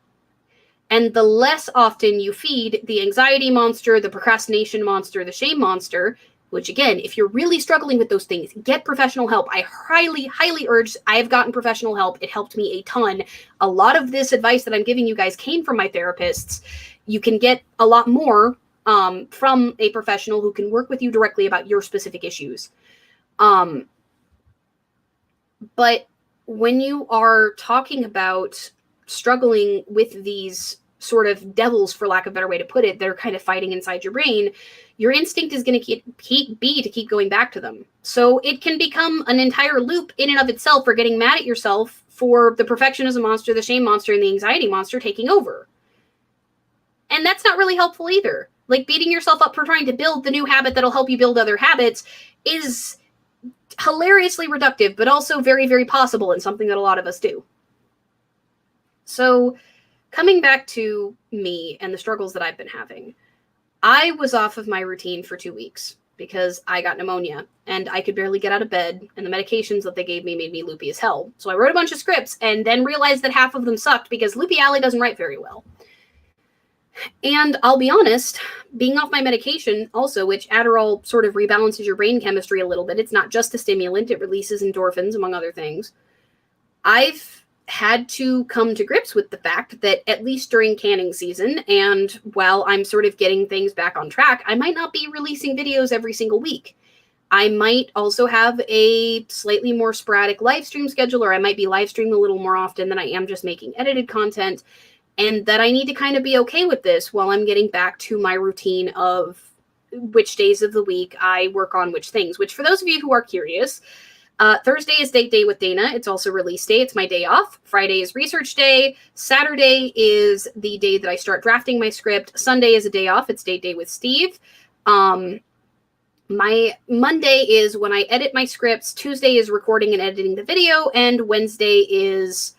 And the less often you feed the anxiety monster, the procrastination monster, the shame monster, which again, if you're really struggling with those things, get professional help. I highly, highly urge. I have gotten professional help. It helped me a ton. A lot of this advice that I'm giving you guys came from my therapists. You can get a lot more from a professional who can work with you directly about your specific issues. But when you are talking about struggling with these sort of devils, for lack of a better way to put it, that are kind of fighting inside your brain, your instinct is going to keep going back to them. So it can become an entire loop in and of itself for getting mad at yourself for the perfectionism monster, the shame monster, and the anxiety monster taking over. And that's not really helpful either. Like, beating yourself up for trying to build the new habit that'll help you build other habits is hilariously reductive, but also very, very possible, and something that a lot of us do. So coming back to me and the struggles that I've been having, I was off of my routine for 2 weeks because I got pneumonia and I could barely get out of bed, and the medications that they gave me made me loopy as hell. So I wrote a bunch of scripts and then realized that half of them sucked because Loopy Alley doesn't write very well. And I'll be honest, being off my medication also, which Adderall sort of rebalances your brain chemistry a little bit. It's not just a stimulant. It releases endorphins, among other things. I've had to come to grips with the fact that at least during canning season, and while I'm sort of getting things back on track, I might not be releasing videos every single week. I might also have a slightly more sporadic live stream schedule, or I might be live streaming a little more often than I am just making edited content. And that I need to kind of be okay with this while I'm getting back to my routine of which days of the week I work on which things. Which, for those of you who are curious, Thursday is date day with Dana. It's also release day. It's my day off. Friday is research day. Saturday is the day that I start drafting my script. Sunday is a day off. It's date day with Steve. My Monday is when I edit my scripts. Tuesday is recording and editing the video. And Wednesday is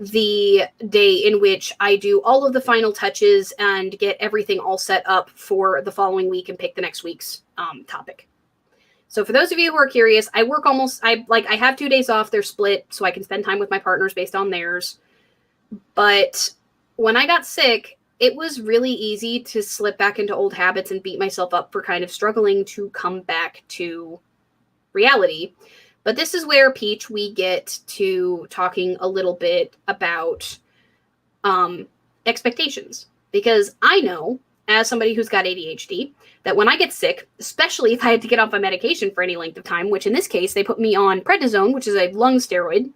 the day in which I do all of the final touches and get everything all set up for the following week and pick the next week's topic. So for those of you who are curious, I work I have 2 days off. They're split so I can spend time with my partners based on theirs. But when I got sick, it was really easy to slip back into old habits and beat myself up for kind of struggling to come back to reality. But this is where, Peach, we get to talking a little bit about expectations. Because I know, as somebody who's got ADHD, that when I get sick, especially if I had to get off my medication for any length of time, which in this case, they put me on prednisone, which is a lung steroid,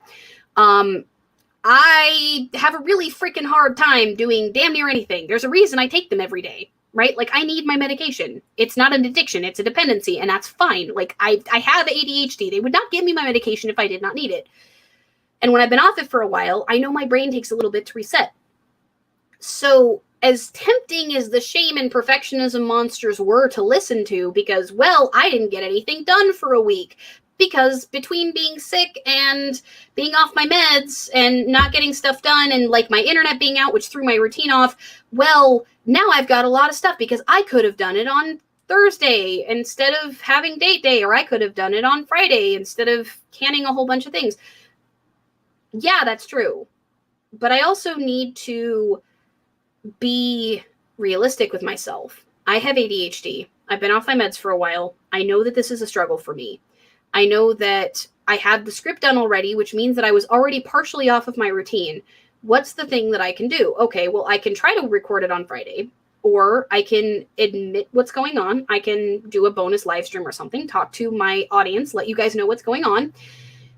I have a really freaking hard time doing damn near anything. There's a reason I take them every day. Right? Like, I need my medication. It's not an addiction. It's a dependency, and that's fine. Like, I have ADHD. They would not give me my medication if I did not need it. And when I've been off it for a while, I know my brain takes a little bit to reset. So as tempting as the shame and perfectionism monsters were to listen to, because, well, I didn't get anything done for a week, because between being sick and being off my meds and not getting stuff done and, like, my internet being out, which threw my routine off, well, now I've got a lot of stuff because I could have done it on Thursday instead of having date day, or I could have done it on Friday instead of canning a whole bunch of things. Yeah, that's true. But I also need to be realistic with myself. I have ADHD. I've been off my meds for a while. I know that this is a struggle for me. I know that I had the script done already, which means that I was already partially off of my routine. What's the thing that I can do? Okay, well, I can try to record it on Friday, or I can admit what's going on. I can do a bonus live stream or something, talk to my audience, let you guys know what's going on.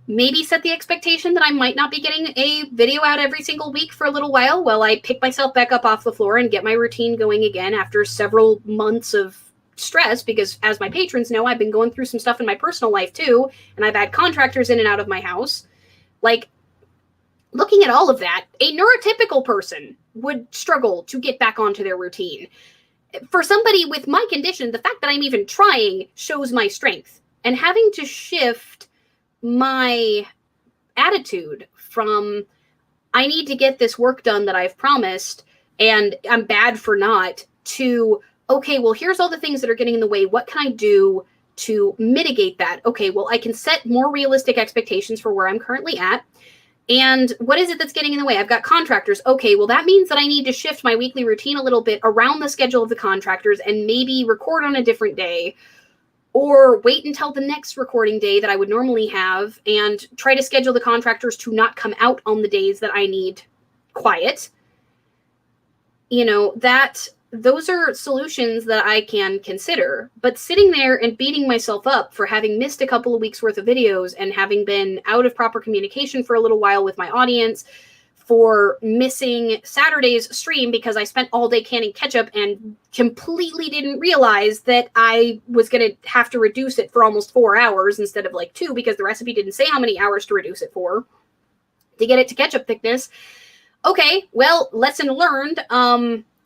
Maybe set the expectation that I might not be getting a video out every single week for a little while I pick myself back up off the floor and get my routine going again after several months of stress, because as my patrons know, I've been going through some stuff in my personal life too, and I've had contractors in and out of my house. Like, looking at all of that, a neurotypical person would struggle to get back onto their routine. For somebody with my condition, the fact that I'm even trying shows my strength. And having to shift my attitude from, I need to get this work done that I've promised and I'm bad for not, to, okay, well, here's all the things that are getting in the way. What can I do to mitigate that? Okay, well, I can set more realistic expectations for where I'm currently at. And what is it that's getting in the way? I've got contractors. Okay, well, that means that I need to shift my weekly routine a little bit around the schedule of the contractors and maybe record on a different day, or wait until the next recording day that I would normally have and try to schedule the contractors to not come out on the days that I need quiet. You know, those are solutions that I can consider. But sitting there and beating myself up for having missed a couple of weeks worth of videos and having been out of proper communication for a little while with my audience, for missing Saturday's stream because I spent all day canning ketchup and completely didn't realize that I was going to have to reduce it for almost 4 hours instead of like 2, because the recipe didn't say how many hours to reduce it for to get it to ketchup thickness. Okay, well, lesson learned.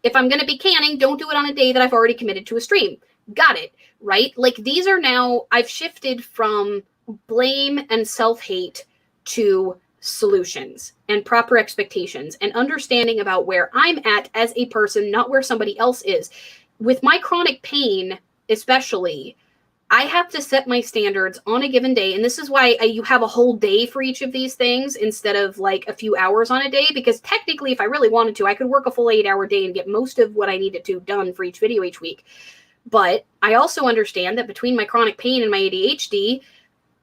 If I'm going to be canning, don't do it on a day that I've already committed to a stream. Got it, right? Like, these are now, I've shifted from blame and self-hate to solutions and proper expectations and understanding about where I'm at as a person, not where somebody else is. With my chronic pain, especially, I have to set my standards on a given day. And this is why you have a whole day for each of these things instead of like a few hours on a day, because technically, if I really wanted to, I could work a full 8-hour day and get most of what I needed to done for each video each week. But I also understand that between my chronic pain and my ADHD,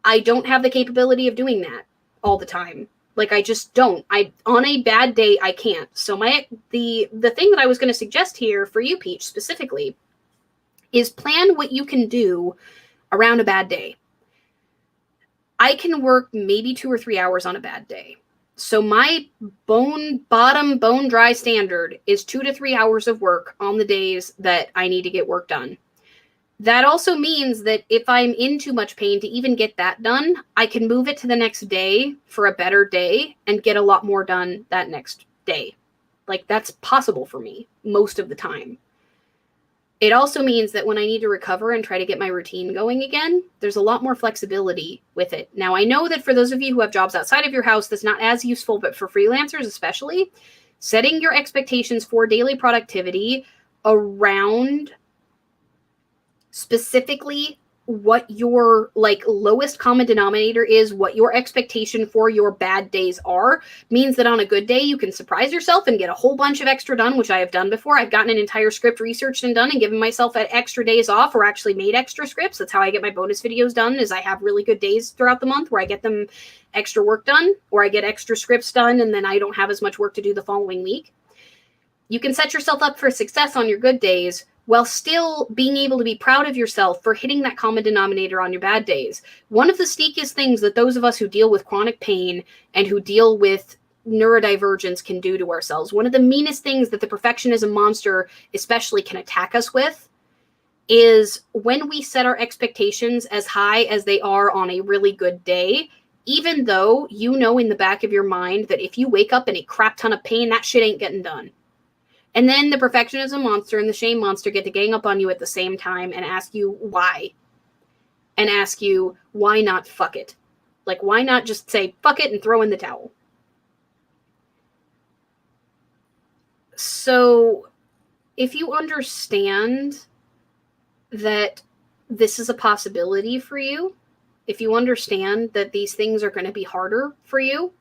I don't have the capability of doing that all the time. Like, I just don't. On a bad day, I can't. So the thing that I was going to suggest here for you, Peach, specifically, is plan what you can do around a bad day. I can work maybe 2 or 3 hours on a bad day. So my bone dry standard is 2 to 3 hours of work on the days that I need to get work done. That also means that if I'm in too much pain to even get that done, I can move it to the next day for a better day and get a lot more done that next day. Like, that's possible for me most of the time. It also means that when I need to recover and try to get my routine going again, there's a lot more flexibility with it. Now, I know that for those of you who have jobs outside of your house, that's not as useful, but for freelancers especially, setting your expectations for daily productivity around specifically what your like lowest common denominator is, what your expectation for your bad days are, means that on a good day you can surprise yourself and get a whole bunch of extra done, which I have done before. I've gotten an entire script researched and done and given myself extra days off, or actually made extra scripts. That's how I get my bonus videos done, is I have really good days throughout the month where I get them extra work done, or I get extra scripts done and then I don't have as much work to do the following week. You can set yourself up for success on your good days while still being able to be proud of yourself for hitting that common denominator on your bad days. One of the sneakiest things that those of us who deal with chronic pain and who deal with neurodivergence can do to ourselves, one of the meanest things that the perfectionism monster especially can attack us with, is when we set our expectations as high as they are on a really good day, even though you know in the back of your mind that if you wake up in a crap ton of pain, that shit ain't getting done. And then the perfectionism monster and the shame monster get to gang up on you at the same time and ask you why. And ask you, why not fuck it? Like, why not just say fuck it and throw in the towel? So if you understand that this is a possibility for you, if you understand that these things are going to be harder for you,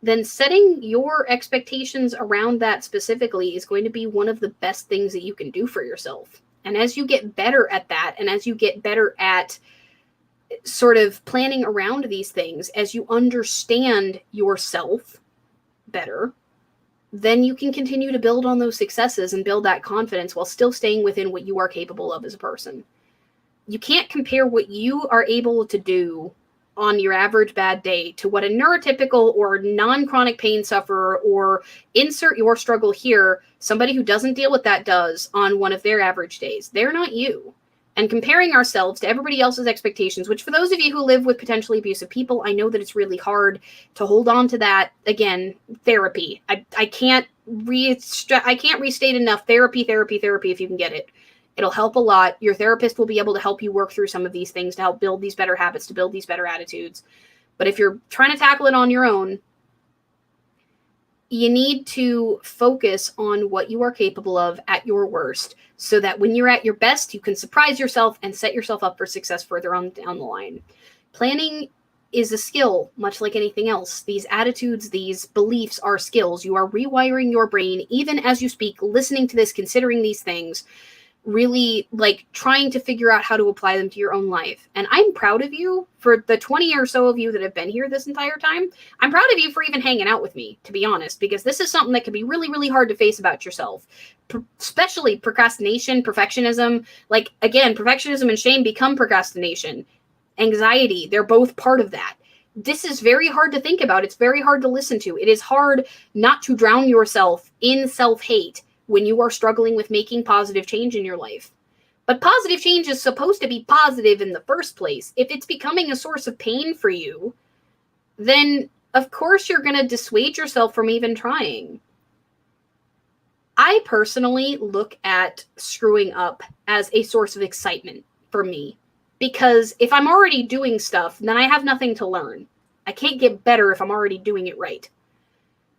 then setting your expectations around that specifically is going to be one of the best things that you can do for yourself. And as you get better at that, and as you get better at sort of planning around these things, as you understand yourself better, then you can continue to build on those successes and build that confidence while still staying within what you are capable of as a person. You can't compare what you are able to do on your average bad day to what a neurotypical or non-chronic pain sufferer, or insert your struggle here, somebody who doesn't deal with that does on one of their average days. They're not you. And comparing ourselves to everybody else's expectations, which for those of you who live with potentially abusive people, I know that it's really hard to hold on to that. Again, therapy. I can't restate enough. Therapy, if you can get it. It'll help a lot. Your therapist will be able to help you work through some of these things to help build these better habits, to build these better attitudes. But if you're trying to tackle it on your own, you need to focus on what you are capable of at your worst, so that when you're at your best, you can surprise yourself and set yourself up for success further on down the line. Planning is a skill, much like anything else. These attitudes, these beliefs are skills. You are rewiring your brain, even as you speak, listening to this, considering these things, really like trying to figure out how to apply them to your own life. And I'm proud of you for the 20 or so of you that have been here this entire time. I'm proud of you for even hanging out with me, to be honest, because this is something that can be really, really hard to face about yourself, especially procrastination, perfectionism. Like, again, perfectionism and shame become procrastination. Anxiety, they're both part of that. This is very hard to think about. It's very hard to listen to. It is hard not to drown yourself in self-hate when you are struggling with making positive change in your life. But positive change is supposed to be positive in the first place. If it's becoming a source of pain for you, then of course you're going to dissuade yourself from even trying. I personally look at screwing up as a source of excitement for me, because if I'm already doing stuff, then I have nothing to learn. I can't get better if I'm already doing it right.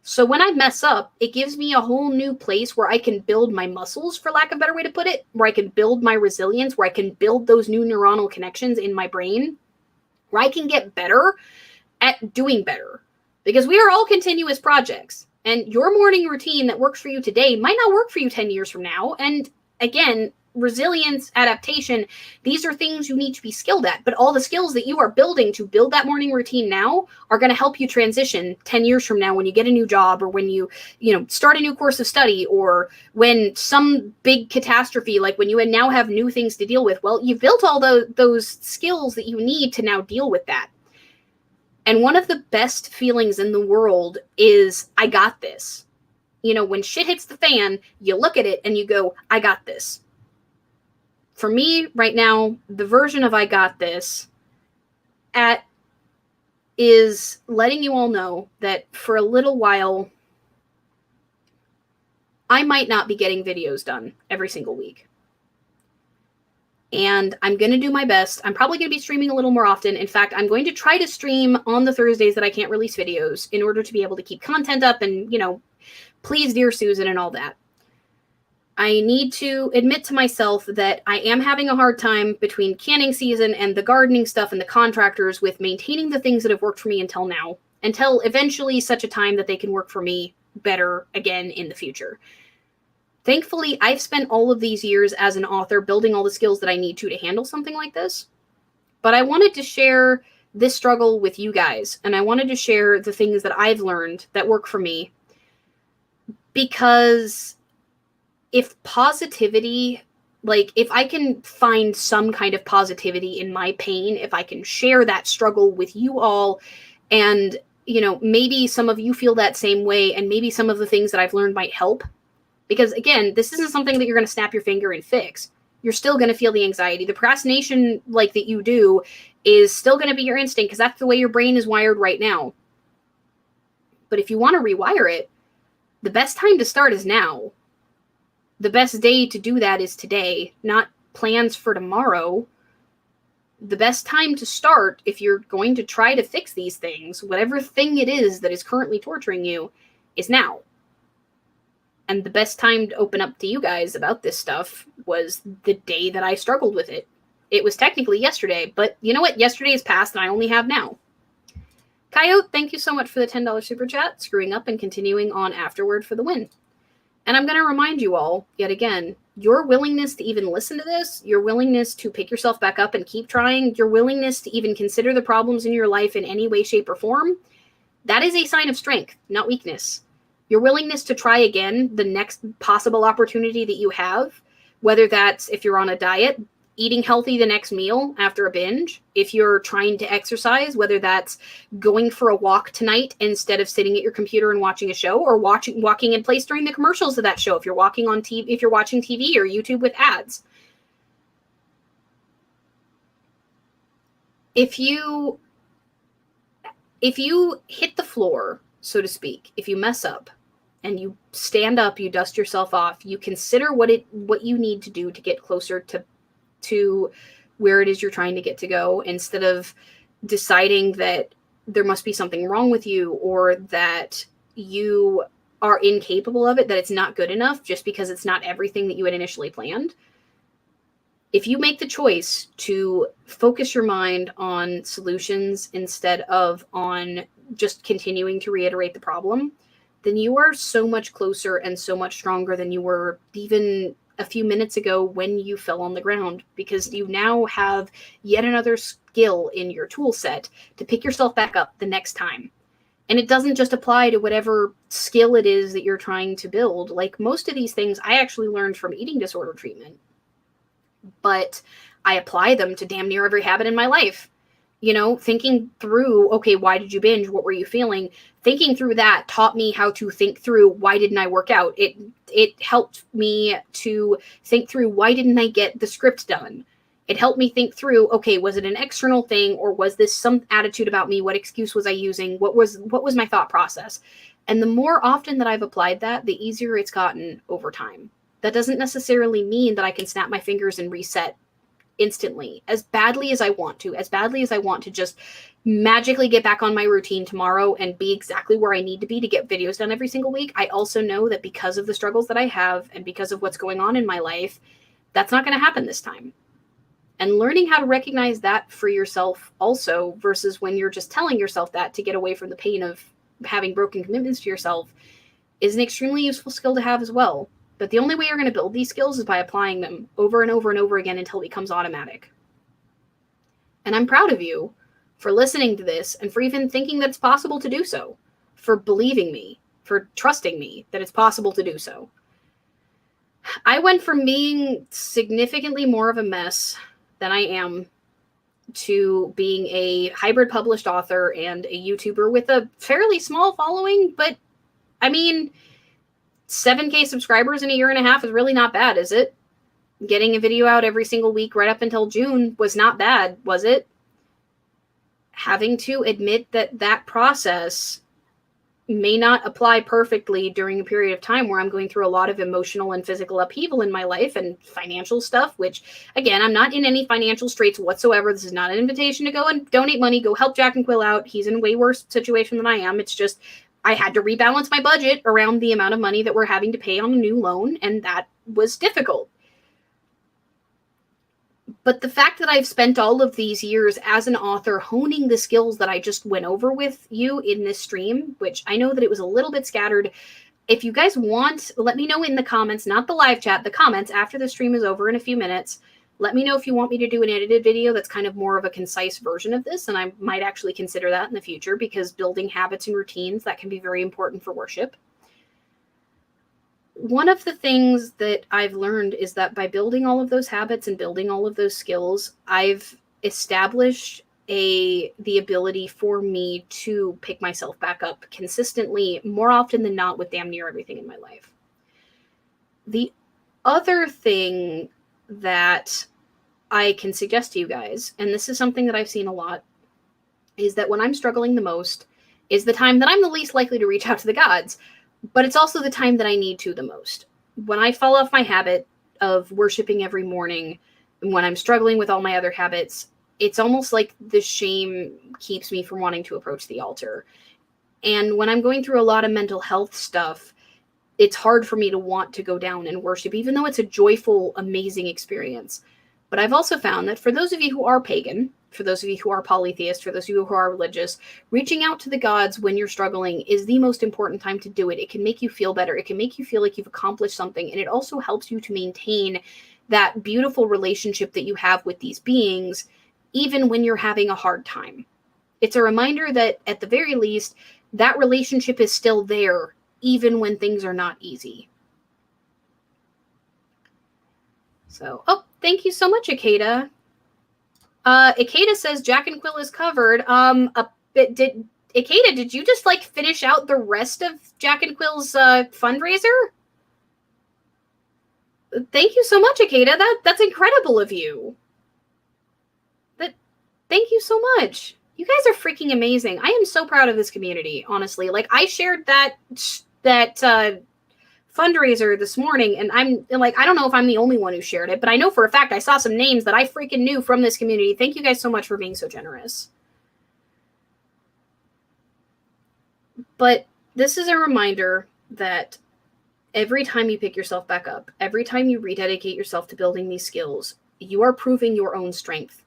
So when I mess up, it gives me a whole new place where I can build my muscles, for lack of a better way to put it, where I can build my resilience, where I can build those new neuronal connections in my brain, where I can get better at doing better. Because we are all continuous projects, and your morning routine that works for you today might not work for you 10 years from now. And again, resilience, adaptation, these are things you need to be skilled at. But all the skills that you are building to build that morning routine now are going to help you transition 10 years from now when you get a new job, or when you start a new course of study, or when some big catastrophe, like when you now have new things to deal with. Well, you've built all those skills that you need to now deal with that. And one of the best feelings in the world is, I got this. When shit hits the fan, you look at it and you go, I got this. For me right now, the version of I got this is letting you all know that for a little while, I might not be getting videos done every single week. And I'm going to do my best. I'm probably going to be streaming a little more often. In fact, I'm going to try to stream on the Thursdays that I can't release videos, in order to be able to keep content up and, please dear Susan and all that. I need to admit to myself that I am having a hard time between canning season and the gardening stuff and the contractors with maintaining the things that have worked for me until now, until eventually such a time that they can work for me better again in the future. Thankfully, I've spent all of these years as an author building all the skills that I need to handle something like this. But I wanted to share this struggle with you guys, and I wanted to share the things that I've learned that work for me, because if positivity, like if I can find some kind of positivity in my pain, if I can share that struggle with you all, and, maybe some of you feel that same way, and maybe some of the things that I've learned might help. Because again, this isn't something that you're going to snap your finger and fix. You're still going to feel the anxiety. The procrastination that you do is still going to be your instinct, because that's the way your brain is wired right now. But if you want to rewire it, the best time to start is now. The best day to do that is today, not plans for tomorrow. The best time to start, if you're going to try to fix these things, whatever thing it is that is currently torturing you, is now. And the best time to open up to you guys about this stuff, was the day that I struggled with it. It was technically yesterday, but you know what? Yesterday is past and I only have now. Coyote, thank you so much for the $10 super chat, screwing up and continuing on afterward for the win. And I'm going to remind you all, yet again, your willingness to even listen to this, your willingness to pick yourself back up and keep trying, your willingness to even consider the problems in your life in any way, shape, or form, that is a sign of strength, not weakness. Your willingness to try again the next possible opportunity that you have, whether that's if you're on a diet, eating healthy the next meal after a binge, if you're trying to exercise, whether that's going for a walk tonight instead of sitting at your computer and watching a show, or walking in place during the commercials of that show, if you're walking on TV, if you're watching TV or YouTube with ads. If you hit the floor, so to speak, if you mess up and you stand up, you dust yourself off, you consider what you need to do to get closer to where it is you're trying to get to go, instead of deciding that there must be something wrong with you or that you are incapable of it, that it's not good enough just because it's not everything that you had initially planned. If you make the choice to focus your mind on solutions instead of on just continuing to reiterate the problem, then you are so much closer and so much stronger than you were even a few minutes ago when you fell on the ground, because you now have yet another skill in your tool set to pick yourself back up the next time. And it doesn't just apply to whatever skill it is that you're trying to build. Like most of these things I actually learned from eating disorder treatment, but I apply them to damn near every habit in my life. You know, thinking through, okay, why did you binge? What were you feeling? Thinking through that taught me how to think through, why didn't I work out? It helped me to think through, why didn't I get the script done? It helped me think through, okay, was it an external thing, or was this some attitude about me? What excuse was I using? What was my thought process? And the more often that I've applied that, the easier it's gotten over time. That doesn't necessarily mean that I can snap my fingers and reset instantly, as badly as I want to just magically get back on my routine tomorrow and be exactly where I need to be to get videos done every single week. I also know that because of the struggles that I have and because of what's going on in my life, that's not going to happen this time. And learning how to recognize that for yourself also, versus when you're just telling yourself that to get away from the pain of having broken commitments to yourself, is an extremely useful skill to have as well. But the only way you're going to build these skills is by applying them over and over and over again until it becomes automatic. And I'm proud of you for listening to this and for even thinking that it's possible to do so, for believing me, for trusting me that it's possible to do so. I went from being significantly more of a mess than I am to being a hybrid published author and a YouTuber with a fairly small following, but I mean, 7K subscribers in a year and a half is really not bad, is it? Getting a video out every single week right up until June was not bad, was it? Having to admit that that process may not apply perfectly during a period of time where I'm going through a lot of emotional and physical upheaval in my life and financial stuff, which, again, I'm not in any financial straits whatsoever. This is not an invitation to go and donate money. Go help JACandQuill out. He's in a way worse situation than I am. It's just I had to rebalance my budget around the amount of money that we're having to pay on a new loan, and that was difficult. But the fact that I've spent all of these years as an author honing the skills that I just went over with you in this stream, which I know that it was a little bit scattered. If you guys want, let me know in the comments, not the live chat, the comments after the stream is over in a few minutes. Let me know if you want me to do an edited video that's kind of more of a concise version of this, and I might actually consider that in the future, because building habits and routines, that can be very important for worship. One of the things that I've learned is that by building all of those habits and building all of those skills, I've established the ability for me to pick myself back up consistently, more often than not, with damn near everything in my life. The other thing that I can suggest to you guys, and this is something that I've seen a lot, is that when I'm struggling the most is the time that I'm the least likely to reach out to the gods, but it's also the time that I need to the most. When I fall off my habit of worshiping every morning, and when I'm struggling with all my other habits, it's almost like the shame keeps me from wanting to approach the altar. And when I'm going through a lot of mental health stuff, it's hard for me to want to go down and worship, even though it's a joyful, amazing experience. But I've also found that for those of you who are pagan, for those of you who are polytheist, for those of you who are religious, reaching out to the gods when you're struggling is the most important time to do it. It can make you feel better. It can make you feel like you've accomplished something. And it also helps you to maintain that beautiful relationship that you have with these beings, even when you're having a hard time. It's a reminder that at the very least, that relationship is still there, even when things are not easy. So, oh, thank you so much, Akeda. Akeda says JACandQuill is covered. Akeda, did you just like finish out the rest of JACandQuill's fundraiser? Thank you so much, Akeda. That's incredible of you. Thank you so much. You guys are freaking amazing. I am so proud of this community, honestly. Like, I shared that fundraiser this morning, and I'm like, I don't know if I'm the only one who shared it, but I know for a fact I saw some names that I freaking knew from this community. Thank you guys so much for being so generous. But this is a reminder that every time you pick yourself back up, every time you rededicate yourself to building these skills, you are proving your own strength.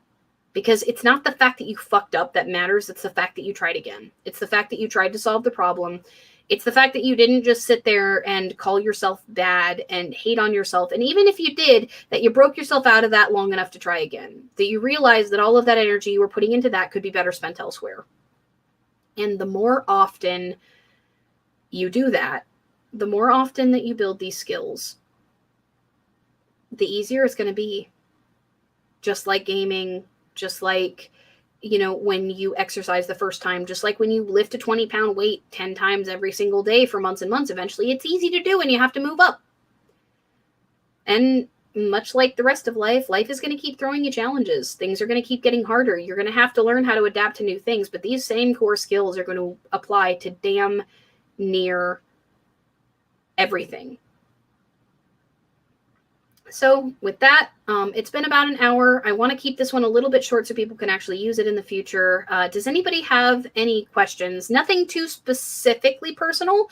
Because it's not the fact that you fucked up that matters. It's the fact that you tried again. It's the fact that you tried to solve the problem. It's the fact that you didn't just sit there and call yourself bad and hate on yourself. And even if you did, that you broke yourself out of that long enough to try again. That you realized that all of that energy you were putting into that could be better spent elsewhere. And the more often you do that, the more often that you build these skills, the easier it's going to be. Just like gaming, just like, you know, when you exercise the first time, just like when you lift a 20-pound weight 10 times every single day for months and months, eventually it's easy to do and you have to move up. And much like the rest of life, life is going to keep throwing you challenges. Things are going to keep getting harder. You're going to have to learn how to adapt to new things, but these same core skills are going to apply to damn near everything. So with that, it's been about an hour. I want to keep this one a little bit short so people can actually use it in the future. Does anybody have any questions? Nothing too specifically personal,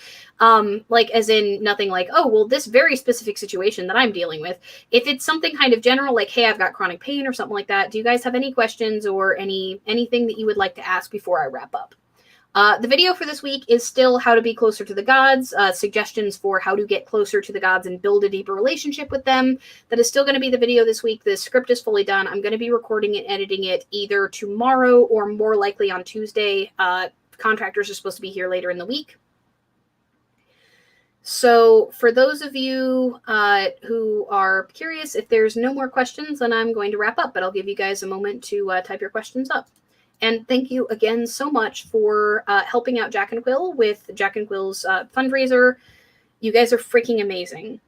like as in nothing like, oh, well, this very specific situation that I'm dealing with. If it's something kind of general, like, hey, I've got chronic pain or something like that, do you guys have any questions or anything that you would like to ask before I wrap up? The video for this week is still how to be closer to the gods, suggestions for how to get closer to the gods and build a deeper relationship with them. That is still going to be the video this week. The script is fully done. I'm going to be recording and editing it either tomorrow or more likely on Tuesday. Contractors are supposed to be here later in the week. So for those of you who are curious, if there's no more questions, then I'm going to wrap up, but I'll give you guys a moment to type your questions up. And thank you again so much for helping out JACandQuill with JACandQuill's fundraiser. You guys are freaking amazing.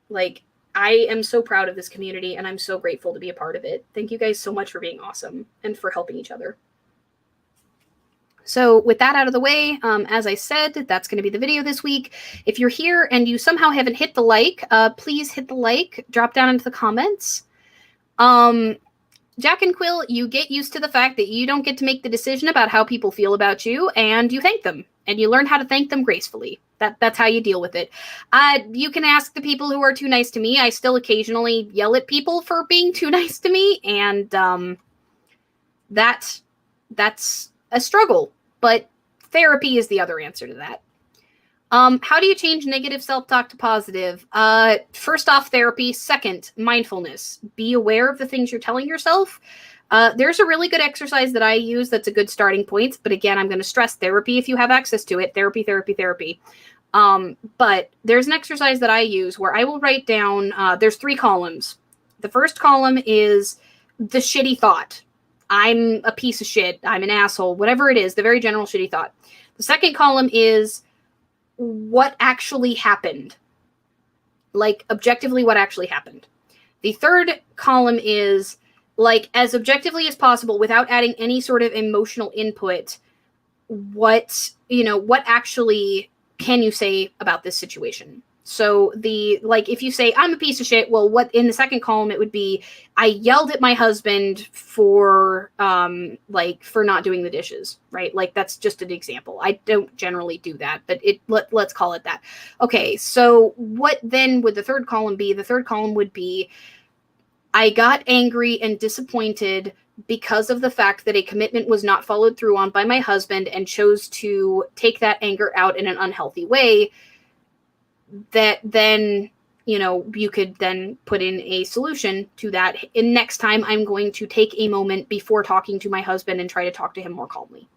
Like, I am so proud of this community, and I'm so grateful to be a part of it. Thank you guys so much for being awesome and for helping each other. So with that out of the way, as I said, that's going to be the video this week. If you're here and you somehow haven't hit the like, please hit the like, drop down into the comments. JACandQuill, you get used to the fact that you don't get to make the decision about how people feel about you, and you thank them, and you learn how to thank them gracefully. That's how you deal with it. You can ask the people who are too nice to me. I still occasionally yell at people for being too nice to me, and that's a struggle, but therapy is the other answer to that. How do you change negative self-talk to positive? First off, therapy. Second, mindfulness. Be aware of the things you're telling yourself. There's a really good exercise that I use that's a good starting point. But again, I'm going to stress therapy if you have access to it. Therapy. But there's an exercise that I use where I will write down, there's 3 columns. The first column is the shitty thought. I'm a piece of shit. I'm an asshole. Whatever it is, the very general shitty thought. The second column is what actually happened, like objectively what actually happened. The third column is like as objectively as possible without adding any sort of emotional input. What actually can you say about this situation? So if you say I'm a piece of shit, well, what in the second column it would be, I yelled at my husband for not doing the dishes, right? Like that's just an example. I don't generally do that, but let's call it that. Okay, so what then would the third column be? The third column would be, I got angry and disappointed because of the fact that a commitment was not followed through on by my husband and chose to take that anger out in an unhealthy way. That then, you could then put in a solution to that. And next time I'm going to take a moment before talking to my husband and try to talk to him more calmly.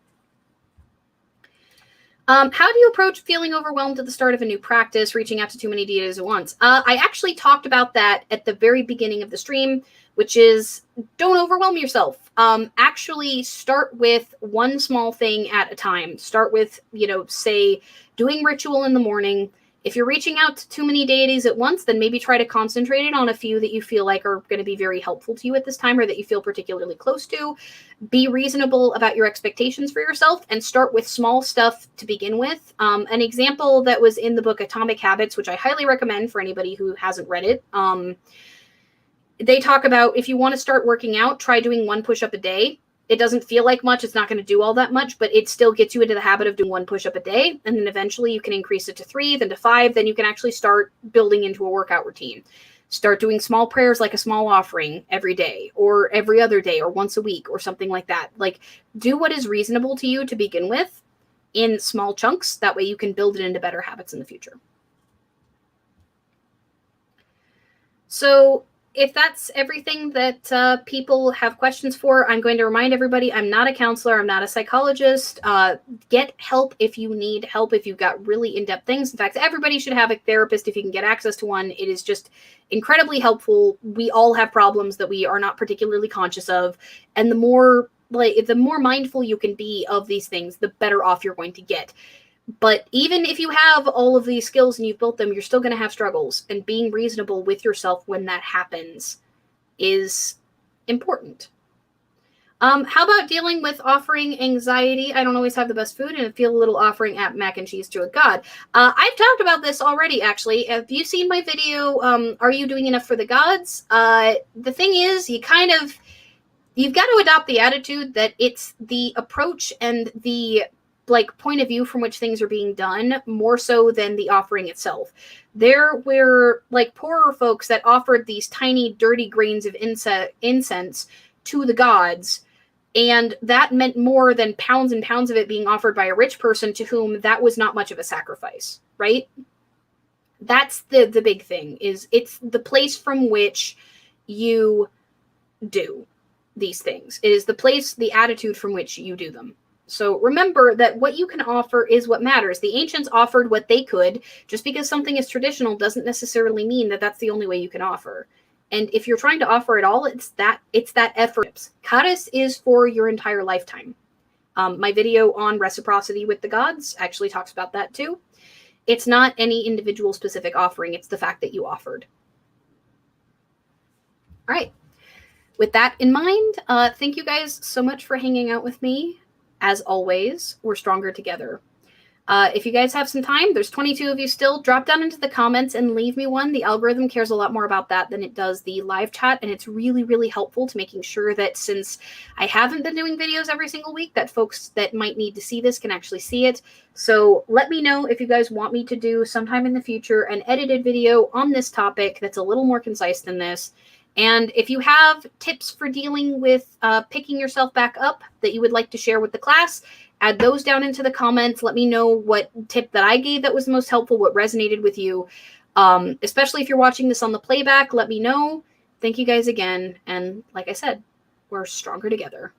How do you approach feeling overwhelmed at the start of a new practice, reaching out to too many DAs at once? I actually talked about that at the very beginning of the stream, which is don't overwhelm yourself. Actually start with one small thing at a time. Start with, say, doing ritual in the morning. If you're reaching out to too many deities at once, then maybe try to concentrate it on a few that you feel like are going to be very helpful to you at this time or that you feel particularly close to. Be reasonable about your expectations for yourself and start with small stuff to begin with. An example that was in the book Atomic Habits, which I highly recommend for anybody who hasn't read it. They talk about if you want to start working out, try doing 1 push-up a day. It doesn't feel like much. It's not going to do all that much, but it still gets you into the habit of doing 1 push-up a day. And then eventually you can increase it to 3, then to 5. Then you can actually start building into a workout routine. Start doing small prayers like a small offering every day or every other day or once a week or something like that. Like, do what is reasonable to you to begin with in small chunks. That way you can build it into better habits in the future. So if that's everything that people have questions for, I'm going to remind everybody I'm not a counselor. I'm not a psychologist. Get help if you need help, if you've got really in-depth things. In fact, everybody should have a therapist if you can get access to one. It is just incredibly helpful. We all have problems that we are not particularly conscious of. And the more mindful you can be of these things, the better off you're going to get. But even if you have all of these skills and you've built them, you're still going to have struggles. And being reasonable with yourself when that happens is important. How about dealing with offering anxiety? I don't always have the best food and feel a little offering at mac and cheese to a god. I've talked about this already, actually. Have you seen my video, Are You Doing Enough for the Gods? The thing is, you've got to adopt the attitude that it's the approach and the point of view from which things are being done more so than the offering itself. There were poorer folks that offered these tiny dirty grains of incense to the gods, and that meant more than pounds and pounds of it being offered by a rich person to whom that was not much of a sacrifice, right? That's the big thing, is it's the place from which you do these things. It is the attitude from which you do them. So remember that what you can offer is what matters. The ancients offered what they could. Just because something is traditional doesn't necessarily mean that that's the only way you can offer. And if you're trying to offer it all, it's that effort. Charis is for your entire lifetime. My video on reciprocity with the gods actually talks about that too. It's not any individual specific offering. It's the fact that you offered. All right. With that in mind, thank you guys so much for hanging out with me. As always, we're stronger together. If you guys have some time, there's 22 of you still, drop down into the comments and leave me one. The algorithm cares a lot more about that than it does the live chat, and it's really, really helpful to making sure that since I haven't been doing videos every single week, that folks that might need to see this can actually see it. So let me know if you guys want me to do sometime in the future an edited video on this topic that's a little more concise than this. And if you have tips for dealing with picking yourself back up that you would like to share with the class, add those down into the comments. Let me know what tip that I gave that was the most helpful, what resonated with you. Especially if you're watching this on the playback, let me know. Thank you guys again. And like I said, we're stronger together.